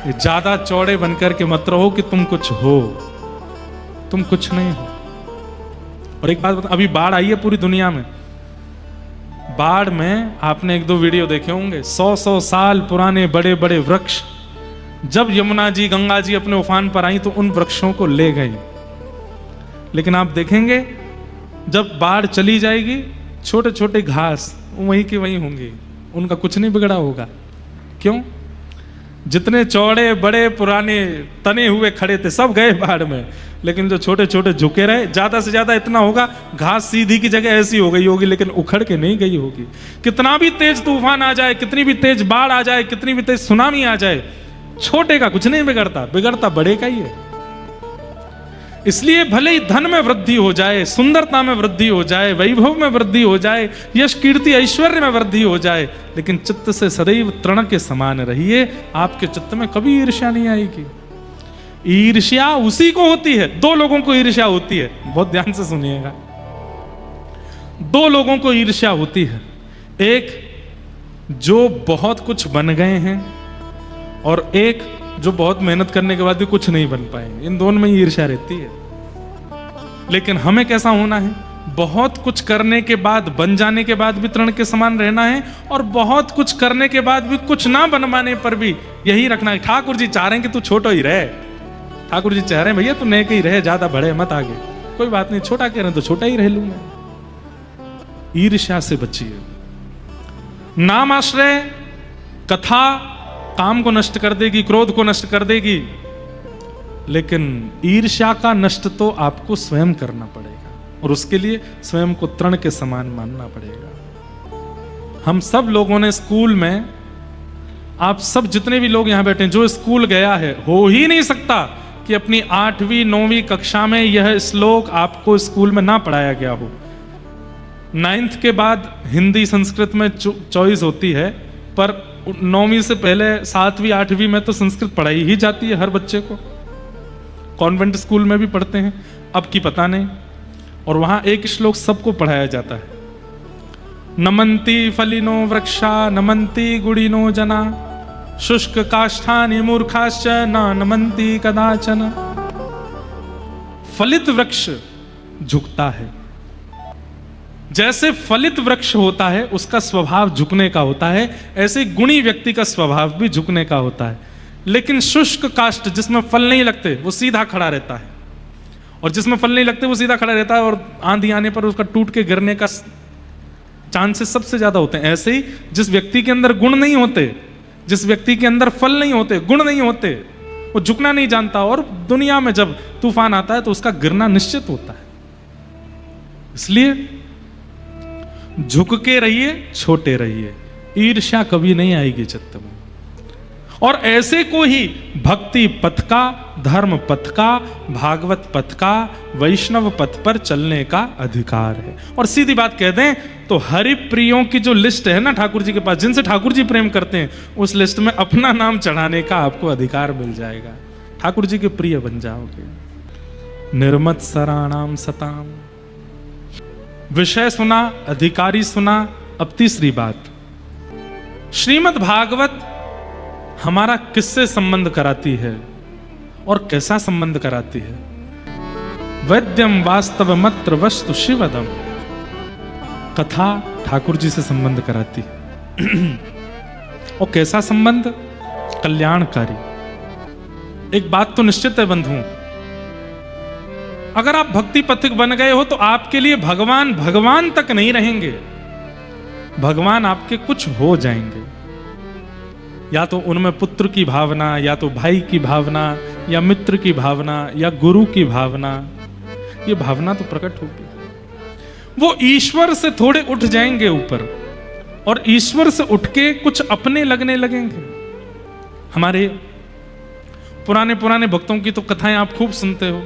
ज्यादा चौड़े बनकर के मत रहो कि तुम कुछ हो, तुम कुछ नहीं हो। और एक बात बता, अभी बाढ़ आई है पूरी दुनिया में। बाढ़ में आपने 1-2 वीडियो देखे होंगे, 100-100 साल पुराने बड़े बड़े वृक्ष जब यमुना जी गंगा जी अपने उफान पर आई तो उन वृक्षों को ले गई। लेकिन आप देखेंगे जब बाढ़ चली जाएगी छोटे छोटे घास वहीं के वहीं होंगे, उनका कुछ नहीं बिगड़ा होगा। क्यों? जितने चौड़े बड़े पुराने तने हुए खड़े थे सब गए बाढ़ में, लेकिन जो छोटे छोटे झुके रहे, ज्यादा से ज्यादा इतना होगा घास सीधी की जगह ऐसी हो गई होगी, लेकिन उखड़ के नहीं गई होगी। कितना भी तेज तूफान आ जाए, कितनी भी तेज बाढ़ आ जाए, कितनी भी तेज सुनामी आ जाए, छोटे का कुछ नहीं बिगड़ता, बिगड़ता बड़े का ही है। इसलिए भले ही धन में वृद्धि हो जाए, सुंदरता में वृद्धि हो जाए, वैभव में वृद्धि हो जाए, यश कीर्ति ऐश्वर्य में वृद्धि हो जाए, लेकिन चित्त से सदैव तृण के समान रहिए। आपके चित्त में कभी ईर्ष्या नहीं आएगी। ईर्ष्या उसी को होती है, दो लोगों को ईर्ष्या होती है, बहुत ध्यान से सुनिएगा। दो लोगों को ईर्ष्या होती है, एक जो बहुत कुछ बन गए हैं और एक जो बहुत मेहनत करने के बाद भी कुछ नहीं बन पाए। इन दोनों में ईर्ष्या रहती है। लेकिन हमें कैसा होना है? बहुत कुछ करने के बाद, बन जाने के बाद भी तृण के समान रहना है, और बहुत कुछ करने के बाद भी कुछ ना बन पाने पर भी यही रखना है। ठाकुर जी चाह रहे हैं कि तू छोटा ही रहे, ठाकुर जी चाह रहे हैं भैया तू नेक ही रहे, ज्यादा बढ़े मत आगे, कोई बात नहीं, छोटा कह रहे हैं तो छोटा ही रह लूंगा। ईर्ष्या से बचिए। नाम आश्रय कथा काम को नष्ट कर देगी, क्रोध को नष्ट कर देगी, लेकिन ईर्ष्या का नष्ट तो आपको स्वयं करना पड़ेगा, और उसके लिए स्वयं को तृण के समान मानना पड़ेगा। हम सब लोगों ने स्कूल में, आप सब जितने भी लोग यहां बैठे हैं, जो स्कूल गया है, हो ही नहीं सकता कि अपनी 8वीं 9वीं कक्षा में यह श्लोक आपको स्कूल में ना पढ़ाया गया हो। 9th के बाद हिंदी संस्कृत में चॉइस होती है, पर 9वीं से पहले 7वीं 8वीं में तो संस्कृत पढ़ाई ही जाती है हर बच्चे को। कॉन्वेंट स्कूल में भी पढ़ते हैं, अब की पता नहीं। और वहां एक श्लोक सबको पढ़ाया जाता है, नमन्ति फलिनो वृक्षा नमन्ति गुणिनो जना शुष्क काष्ठानि मूर्खाश्च न नमन्ति कदाचन। फलित वृक्ष झुकता है, जैसे फलित वृक्ष होता है उसका स्वभाव झुकने का होता है, ऐसे गुणी व्यक्ति का स्वभाव भी झुकने का होता है। लेकिन शुष्क काष्ठ जिसमें फल नहीं लगते वो सीधा खड़ा रहता है, और जिसमें फल नहीं लगते वो सीधा खड़ा रहता है, और आंधी आने पर उसका टूट के गिरने का चांसेस सबसे ज्यादा होते हैं। ऐसे ही जिस व्यक्ति के अंदर गुण नहीं होते, जिस व्यक्ति के अंदर फल नहीं होते, गुण नहीं होते, वो झुकना नहीं जानता, और दुनिया में जब तूफान आता है तो उसका गिरना निश्चित होता है। इसलिए झुक के रहिए, छोटे रहिए, ईर्ष्या कभी नहीं आएगी चित्त में। और ऐसे को ही भक्ति पथ का, धर्म पथ का, भागवत पथ का, वैष्णव पथ पर चलने का अधिकार है। और सीधी बात कह दें तो हरि प्रियों की जो लिस्ट है ना ठाकुर जी के पास, जिनसे ठाकुर जी प्रेम करते हैं, उस लिस्ट में अपना नाम चढ़ाने का आपको अधिकार मिल जाएगा। ठाकुर जी के प्रिय बन जाओगे। निर्मत सराणाम सताम। विषय सुना, अधिकारी सुना। अब तीसरी बात, श्रीमद् भागवत हमारा किससे संबंध कराती है और कैसा संबंध कराती है? वैद्यम वास्तव मत्र वस्तु शिवदम। कथा ठाकुर जी से संबंध कराती है। और कैसा संबंध? कल्याणकारी। एक बात तो निश्चित है बंधुओं, अगर आप भक्ति पथिक बन गए हो तो आपके लिए भगवान भगवान तक नहीं रहेंगे, भगवान आपके कुछ हो जाएंगे। या तो उनमें पुत्र की भावना, या तो भाई की भावना, या मित्र की भावना, या गुरु की भावना, ये भावना तो प्रकट होगी। वो ईश्वर से थोड़े उठ जाएंगे ऊपर, और ईश्वर से उठ के कुछ अपने लगने लगेंगे। हमारे पुराने पुराने भक्तों की तो कथाएं आप खूब सुनते हो।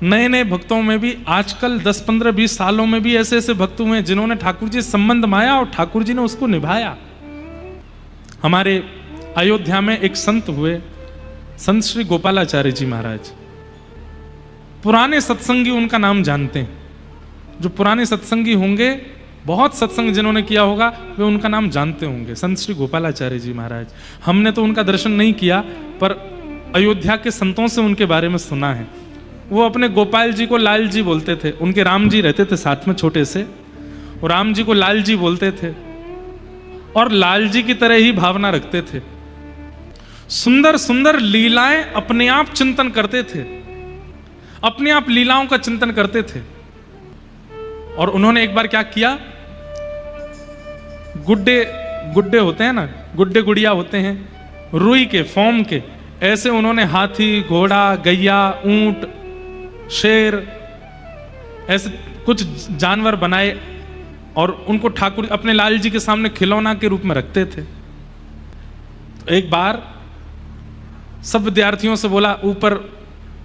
नए नए भक्तों में भी आजकल 10, 15, 20 सालों में भी ऐसे ऐसे भक्त हुए हैं जिन्होंने ठाकुर जी संबंध माया और ठाकुर जी ने उसको निभाया। हमारे अयोध्या में एक संत हुए, संत श्री गोपालाचार्य जी महाराज। पुराने सत्संगी उनका नाम जानते हैं। जो पुराने सत्संगी होंगे, बहुत सत्संग जिन्होंने किया होगा, वे उनका नाम जानते होंगे, संत श्री गोपालाचार्य जी महाराज। हमने तो उनका दर्शन नहीं किया, पर अयोध्या के संतों से उनके बारे में सुना है। वो अपने गोपाल जी को लाल जी बोलते थे। उनके राम जी रहते थे साथ में छोटे से, और राम जी को लाल जी बोलते थे, और लाल जी की तरह ही भावना रखते थे। सुंदर सुंदर लीलाएं अपने आप चिंतन करते थे, अपने आप लीलाओं का चिंतन करते थे। और उन्होंने एक बार क्या किया, गुड्डे गुड्डे होते हैं ना, गुड्डे गुड़िया होते हैं रुई के फॉर्म के, ऐसे उन्होंने हाथी, घोड़ा, गैया, ऊंट, शेर, ऐसे कुछ जानवर बनाए और उनको ठाकुर अपने लाल जी के सामने खिलौना के रूप में रखते थे। तो एक बार सब विद्यार्थियों से बोला, ऊपर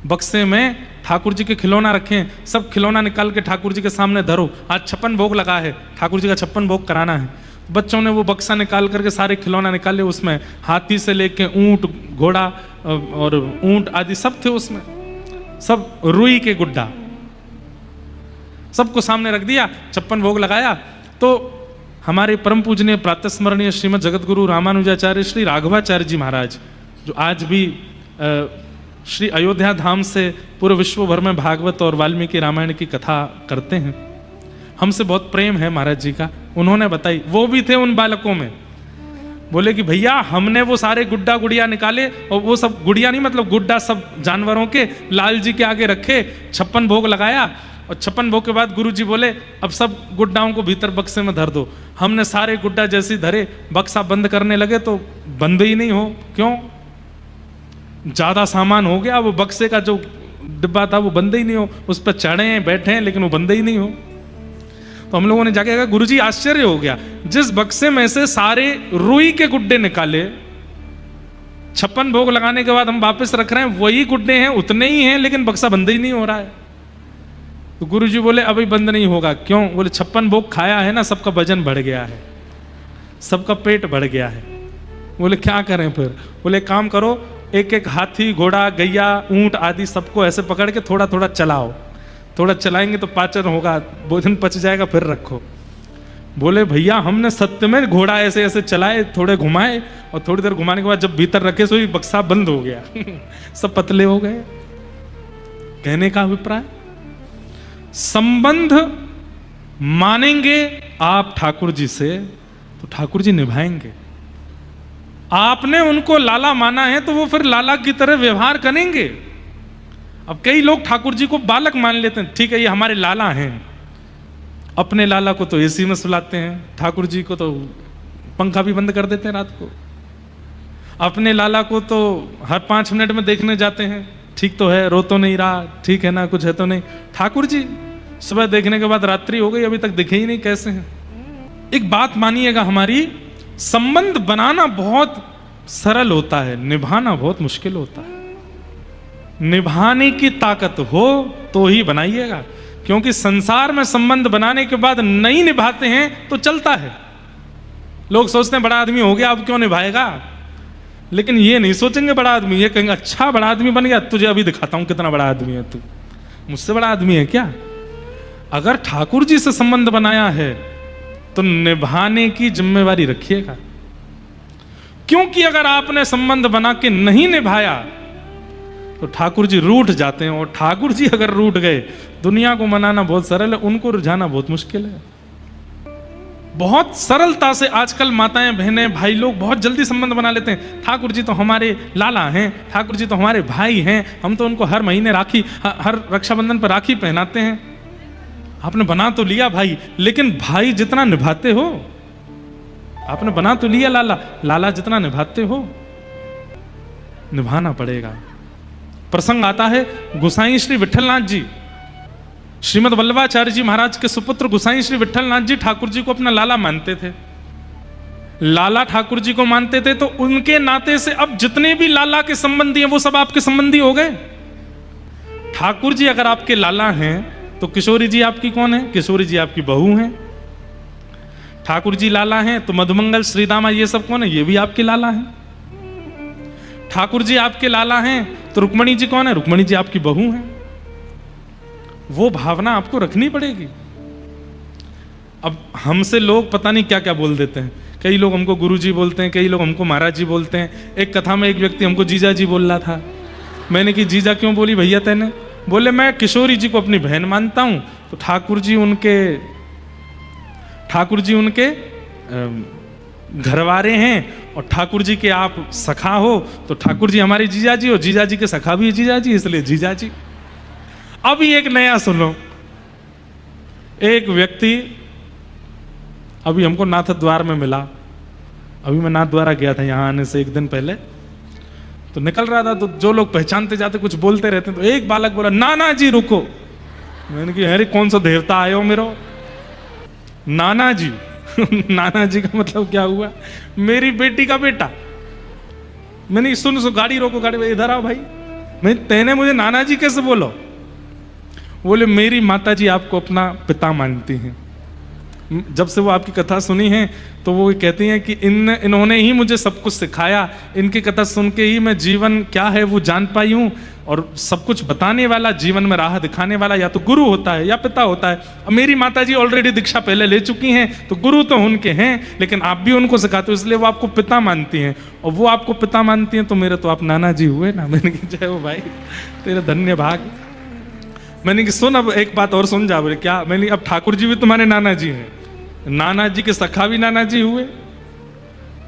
बक्से में ठाकुर जी के खिलौना रखें, सब खिलौना निकाल के ठाकुर जी के सामने धरो, आज 56 भोग लगा है, ठाकुर जी का 56 भोग कराना है। बच्चों ने वो बक्सा निकाल करके सारे खिलौना निकाले, उसमें हाथी से लेके ऊंट, घोड़ा और ऊंट आदि सब थे उसमें, सब रुई के गुड्डा, सबको सामने रख दिया, 56 भोग लगाया। तो हमारे परम पूजनीय प्रातः स्मरणीय श्रीमद जगत गुरु रामानुजाचार्य श्री राघवाचार्य जी महाराज, जो आज भी श्री अयोध्या धाम से पूरे विश्व भर में भागवत और वाल्मीकि रामायण की कथा करते हैं, हमसे बहुत प्रेम है महाराज जी का। उन्होंने बताई, वो भी थे उन बालकों में, बोले कि भैया हमने वो सारे गुड्डा गुड़िया निकाले और वो सब गुड़िया नहीं मतलब गुड्डा सब जानवरों के लाल जी के आगे रखे, 56 भोग लगाया और 56 भोग के बाद गुरु जी बोले अब सब गुड्डाओं को भीतर बक्से में धर दो। हमने सारे गुड्डा जैसे धरे, बक्सा बंद करने लगे तो बंद ही नहीं हो, क्यों? ज्यादा सामान हो गया, वो बक्से का जो डिब्बा था वो बंद ही नहीं हो, उस पर चढ़े हैं बैठे हैं लेकिन वो बंद ही नहीं हो। तो हम लोगों ने जाके कहा गुरुजी आश्चर्य हो गया, जिस बक्से में से सारे रुई के गुड्डे निकाले, 56 भोग लगाने के बाद हम वापस रख रहे हैं, वही गुड्डे हैं, उतने ही हैं, लेकिन बक्सा बंद ही नहीं हो रहा है। तो गुरुजी बोले अभी बंद नहीं होगा, क्यों? बोले 56 भोग खाया है ना, सबका वजन बढ़ गया है, सबका पेट बढ़ गया है। बोले क्या करें फिर? बोले काम करो, एक एक हाथी, घोड़ा, गैया, ऊंट आदि सबको ऐसे पकड़ के थोड़ा थोड़ा चलाओ, थोड़ा चलाएंगे तो पाचन होगा, भोजन पच जाएगा, फिर रखो। बोले भैया हमने सत्य में घोड़ा ऐसे ऐसे चलाए, थोड़े घुमाए और थोड़ी देर घुमाने के बाद जब भीतर रखे सो बक्सा बंद हो गया सब पतले हो गए। कहने का अभिप्राय, संबंध मानेंगे आप ठाकुर जी से तो ठाकुर जी निभाएंगे। आपने उनको लाला माना है तो वो फिर लाला की तरह व्यवहार करेंगे। अब कई लोग ठाकुर जी को बालक मान लेते हैं, ठीक है ये हमारे लाला हैं, अपने लाला को तो एसी में सुलाते हैं, ठाकुर जी को तो पंखा भी बंद कर देते हैं रात को, अपने लाला को तो हर 5 मिनट में देखने जाते हैं, ठीक तो है, रो तो नहीं रहा, ठीक है ना, कुछ है तो नहीं। ठाकुर जी सुबह देखने के बाद रात्रि हो गई, अभी तक दिखे ही नहीं, कैसे हैं? एक बात मानिएगा हमारी, संबंध बनाना बहुत सरल होता है, निभाना बहुत मुश्किल होता है। निभाने की ताकत हो तो ही बनाइएगा, क्योंकि संसार में संबंध बनाने के बाद नहीं निभाते हैं तो चलता है। लोग सोचते हैं बड़ा आदमी हो गया अब क्यों निभाएगा, लेकिन ये नहीं सोचेंगे बड़ा आदमी, ये कहेंगे अच्छा बड़ा आदमी बन गया, तुझे अभी दिखाता हूं कितना बड़ा आदमी है तू, मुझसे बड़ा आदमी है क्या? अगर ठाकुर जी से संबंध बनाया है तो निभाने की जिम्मेवारी रखिएगा, क्योंकि अगर आपने संबंध बना के नहीं निभाया तो ठाकुर जी रूठ जाते हैं, और ठाकुर जी अगर रूठ गए, दुनिया को मनाना बहुत सरल है, उनको रुझाना बहुत मुश्किल है। बहुत सरलता से आजकल माताएं, बहनें, भाई लोग बहुत जल्दी संबंध बना लेते हैं। ठाकुर जी तो हमारे लाला हैं, ठाकुर जी तो हमारे भाई हैं, हम तो उनको हर महीने राखी, हर रक्षाबंधन पर राखी पहनाते हैं। आपने बना तो लिया भाई, लेकिन भाई जितना निभाते हो, आपने बना तो लिया लाला, लाला जितना निभाते हो निभाना पड़ेगा। प्रसंग आता है, गोसाई श्री विठलनाथ जी, श्रीमद वल्लभाचार्य जी महाराज के सुपुत्र गोसाई श्री विठलनाथ जी ठाकुर जी को अपना लाला मानते थे। लाला ठाकुर जी को मानते थे तो उनके नाते से अब जितने भी लाला के संबंधी हैं वो सब आपके संबंधी हो गए। ठाकुर जी अगर आपके लाला हैं तो किशोरी जी आपकी कौन है? किशोरी जी आपकी बहू हैं। ठाकुर जी लाला हैं तो मधुमंगल, श्रीदामा ये सब कौन है? ये भी आपके लाला हैं। ठाकुर जी आपके लाला हैं तो रुक्मणी जी कौन है? रुक्मणी जी आपकी बहू हैं। वो भावना आपको रखनी पड़ेगी। अब हमसे लोग पता नहीं क्या क्या बोल देते हैं, कई लोग हमको गुरु जी बोलते हैं, कई लोग हमको महाराज जी बोलते हैं। एक कथा में एक व्यक्ति हमको जीजा जी बोल रहा था, मैंने कि जीजा क्यों बोली भैया तेने? बोले मैं किशोरी जी को अपनी बहन मानता हूं तो ठाकुर जी उनके घरवारे हैं, और ठाकुर जी के आप सखा हो तो ठाकुर जी हमारे जीजा जी हो, जीजा जी के सखा भी है जीजा जी, इसलिए जीजा जी। अभी एक नया सुनो, एक व्यक्ति अभी हमको नाथ द्वार में मिला। अभी मैं नाथ द्वारा गया था यहाँ आने से एक दिन पहले, तो निकल रहा था, तो जो लोग पहचानते जाते कुछ बोलते रहते, तो एक बालक बोला, नाना जी रुको। मैंने कहा अरे कौन सा देवता आए हो मेरो, नाना जी। नाना जी का मतलब क्या हुआ, मेरी बेटी का बेटा। मैंने सुन गाड़ी रोको, गाड़ी, इधर आओ भाई। मैं तेने मुझे नाना जी कैसे बोलो? बोले मेरी माता जी आपको अपना पिता मानती हैं। जब से वो आपकी कथा सुनी है तो वो कहती हैं कि इन्होंने ही मुझे सब कुछ सिखाया, इनकी कथा सुन के ही मैं जीवन क्या है वो जान पाई हूँ। और सब कुछ बताने वाला, जीवन में राह दिखाने वाला या तो गुरु होता है या पिता होता है। अब मेरी माता जी ऑलरेडी दीक्षा पहले ले चुकी हैं, तो गुरु तो उनके हैं, लेकिन आप भी उनको सिखाते हो, इसलिए वो आपको पिता मानती हैं। और वो आपको पिता मानती हैं तो मेरे तो आप नाना जी हुए ना। मैंने कहा जय हो भाई, तेरे धन्य भाग। मैंने कहा सुन अब एक बात और सुन जा। बोले क्या? मैंने अब ठाकुर जी भी तुम्हारे नाना जी हैं, नाना जी के सखा भी नाना जी हुए।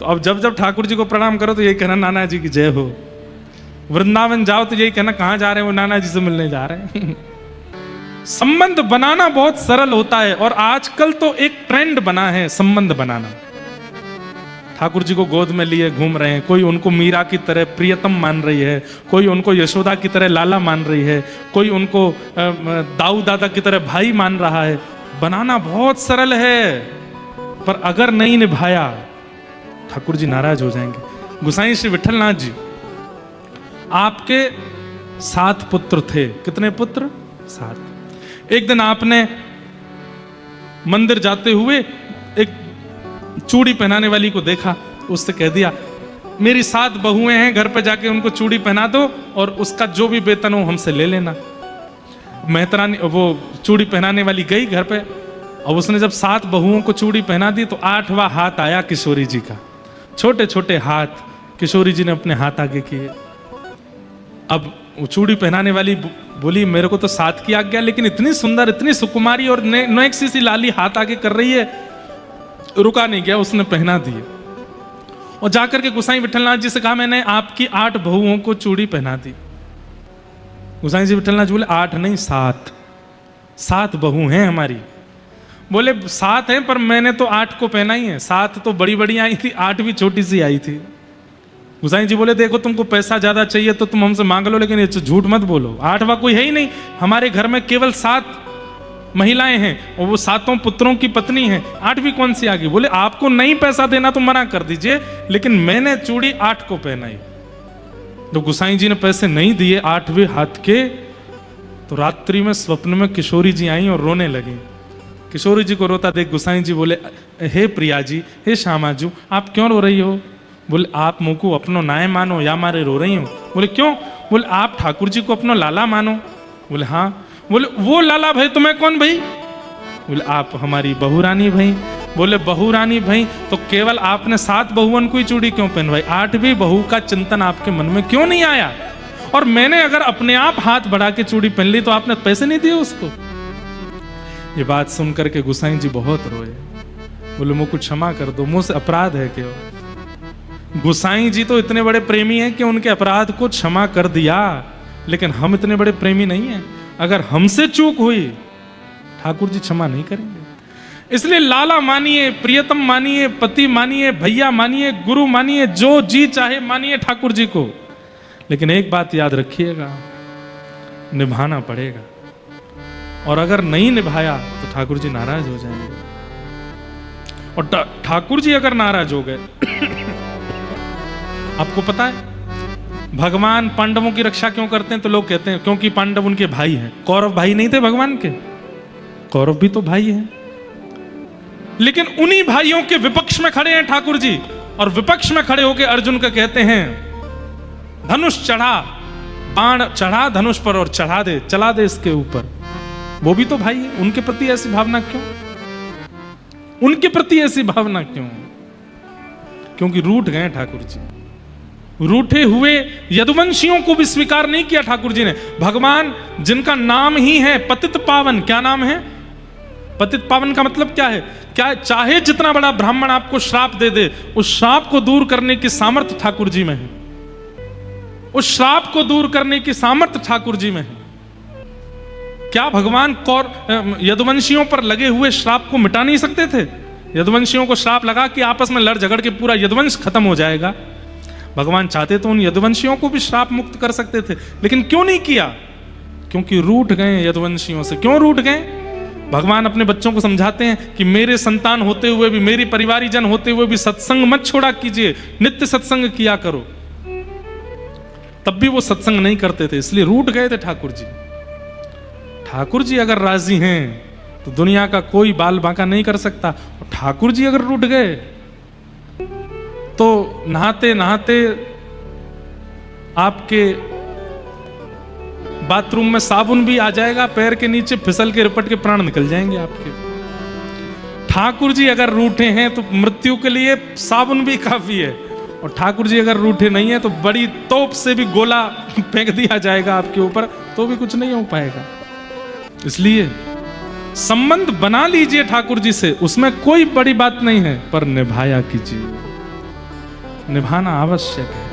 तो अब जब जब ठाकुर जी को प्रणाम करो तो यही कहना नाना जी की जय हो। वृंदावन जाओ तो यही कहना कहां जा रहे हैं, वो नाना जी से मिलने जा रहे हैं। संबंध बनाना बहुत सरल होता है, और आजकल तो एक ट्रेंड बना है संबंध बनाना। ठाकुर जी को गोद में लिए घूम रहे हैं, कोई उनको मीरा की तरह प्रियतम मान रही है, कोई उनको यशोदा की तरह लाला मान रही है, कोई उनको दाऊ दादा की तरह भाई मान रहा है। बनाना बहुत सरल है, पर अगर नहीं निभाया ठाकुर जी नाराज हो जाएंगे। गोसाई श्री विठलनाथ जी, आपके 7 पुत्र थे। कितने पुत्र? 7। एक दिन आपने मंदिर जाते हुए एक चूड़ी पहनाने वाली को देखा, उससे कह दिया मेरी 7 बहुएं हैं, घर पे जाके उनको चूड़ी पहना दो और उसका जो भी वेतन हो हमसे ले लेना। मेहतरानी वो चूड़ी पहनाने वाली गई घर पे, और उसने जब 7 बहुओं को चूड़ी पहना दी तो 8वां हाथ आया किशोरी जी का। छोटे छोटे हाथ किशोरी जी ने अपने हाथ आगे किए। अब वो चूड़ी पहनाने वाली बोली मेरे को तो 7 की आज्ञा, लेकिन इतनी सुंदर, इतनी सुकुमारी और नेक सी लाली हाथ आगे कर रही है। रुका नहीं गया, उसने पहना दिए और जाकर के गोसाई विठलनाथ जी से कहा मैंने आपकी 8 बहुओं को चूड़ी पहना दी। गोसाई जी विठलनाथ जी बोले 8 नहीं 7 बहू हैं हमारी। बोले 7 हैं पर मैंने तो 8 को पहना ही है, 7 तो बड़ी बड़ी आई थी, 8 भी छोटी सी आई थी। गोसाई जी बोले देखो तुमको पैसा ज्यादा चाहिए तो तुम हमसे मांग लो, लेकिन ये झूठ मत बोलो, 8वां कोई है ही नहीं। हमारे घर में केवल 7 महिलाएं हैं और वो 7 पुत्रों की पत्नी है, 8वीं कौन सी आ गई? बोले आपको नहीं पैसा देना तो मना कर दीजिए, लेकिन मैंने चूड़ी 8 को पहनाई। तो गोसाई जी ने पैसे नहीं दिए 8वें हाथ के, तो रात्रि में स्वप्न में किशोरी जी आई और रोने लगी। किशोरी जी को रोता देख गोसाई जी बोले हे प्रिया जी, हे श्यामाजू, आप क्यों रो रही हो? बोले आप मुँह को अपनो नाय मानो या मारे रो रही हो? बोले क्यों? बोले आप ठाकुर जी को अपनो लाला मानो? बोले हाँ। बोले वो लाला भाई तुम्हें कौन भाई? बोले आप हमारी बहू रानी भाई। बोले बहू रानी भाई तो केवल आपने 7 बहुओं को ही चूड़ी क्यों पहनवाई? 8वीं बहू का चिंतन आपके मन में क्यों नहीं आया? और मैंने अगर अपने आप हाथ बढ़ा के चूड़ी पहन ली तो आपने पैसे नहीं दिए उसको? ये बात सुन करके गोसाई जी बहुत रोए। बोले मुझको क्षमा कर दो, मुझसे अपराध है क्यों? गोसाई जी तो इतने बड़े प्रेमी हैं कि उनके अपराध को क्षमा कर दिया, लेकिन हम इतने बड़े प्रेमी नहीं हैं। अगर हमसे चूक हुई ठाकुर जी क्षमा नहीं करेंगे। इसलिए लाला मानिए, प्रियतम मानिए, पति मानिए, भैया मानिए, गुरु मानिए, जो जी चाहे मानिए ठाकुर जी को, लेकिन एक बात याद रखिएगा, निभाना पड़ेगा। और अगर नहीं निभाया तो ठाकुर जी नाराज हो जाएंगे। और ठाकुर जी अगर नाराज हो गए आपको पता है भगवान पांडवों की रक्षा क्यों करते हैं? तो लोग कहते हैं क्योंकि पांडव उनके भाई हैं। कौरव भाई नहीं थे भगवान के? कौरव भी तो भाई हैं, लेकिन उन्हीं भाइयों के विपक्ष में खड़े हैं ठाकुर जी, और विपक्ष में खड़े होकर अर्जुन का कहते हैं धनुष चढ़ा, बाण चढ़ा धनुष पर और चढ़ा दे, चला दे इसके ऊपर। वो भी तो भाई है, उनके प्रति ऐसी भावना क्यों? उनके प्रति ऐसी भावना क्यों? क्योंकि रूठ गए ठाकुर जी। रूठे हुए यदुवंशियों को भी स्वीकार नहीं किया ठाकुर जी ने। भगवान जिनका नाम ही है पतित पावन, क्या नाम है? पतित पावन का मतलब क्या है? क्या चाहे जितना बड़ा ब्राह्मण आपको श्राप दे दे, उस श्राप को दूर करने की सामर्थ्य ठाकुर जी में है। उस श्राप को दूर करने की सामर्थ्य ठाकुर जी में है। क्या भगवान यदुवंशियों पर लगे हुए श्राप को मिटा नहीं सकते थे? यदुवंशियों को श्राप लगा कि आपस में लड़ झगड़ के पूरा यदुवंश खत्म हो जाएगा। भगवान चाहते तो उन यदुवंशियों को भी श्राप मुक्त कर सकते थे, लेकिन क्यों नहीं किया? क्योंकि रूठ गए यदुवंशियों से। क्यों रूठ गए? भगवान अपने बच्चों को समझाते हैं कि मेरे संतान होते हुए भी, मेरी परिवारीजन होते हुए भी सत्संग मत छोड़ा कीजिए, नित्य सत्संग किया करो। तब भी वो सत्संग नहीं करते थे, इसलिए रूठ गए थे ठाकुर जी। ठाकुर जी अगर राजी हैं तो दुनिया का कोई बाल बांका नहीं कर सकता। और ठाकुर जी अगर रूठ गए तो नहाते नहाते आपके बाथरूम में साबुन भी आ जाएगा, पैर के नीचे फिसल के रिपट के प्राण निकल जाएंगे आपके। ठाकुर जी अगर रूठे हैं तो मृत्यु के लिए साबुन भी काफी है, और ठाकुर जी अगर रूठे नहीं है तो बड़ी तोप से भी गोला फेंक दिया जाएगा आपके ऊपर, तो भी कुछ नहीं हो पाएगा। इसलिए संबंध बना लीजिए ठाकुर जी से, उसमें कोई बड़ी बात नहीं है, पर निभाया कीजिए, निभाना आवश्यक है।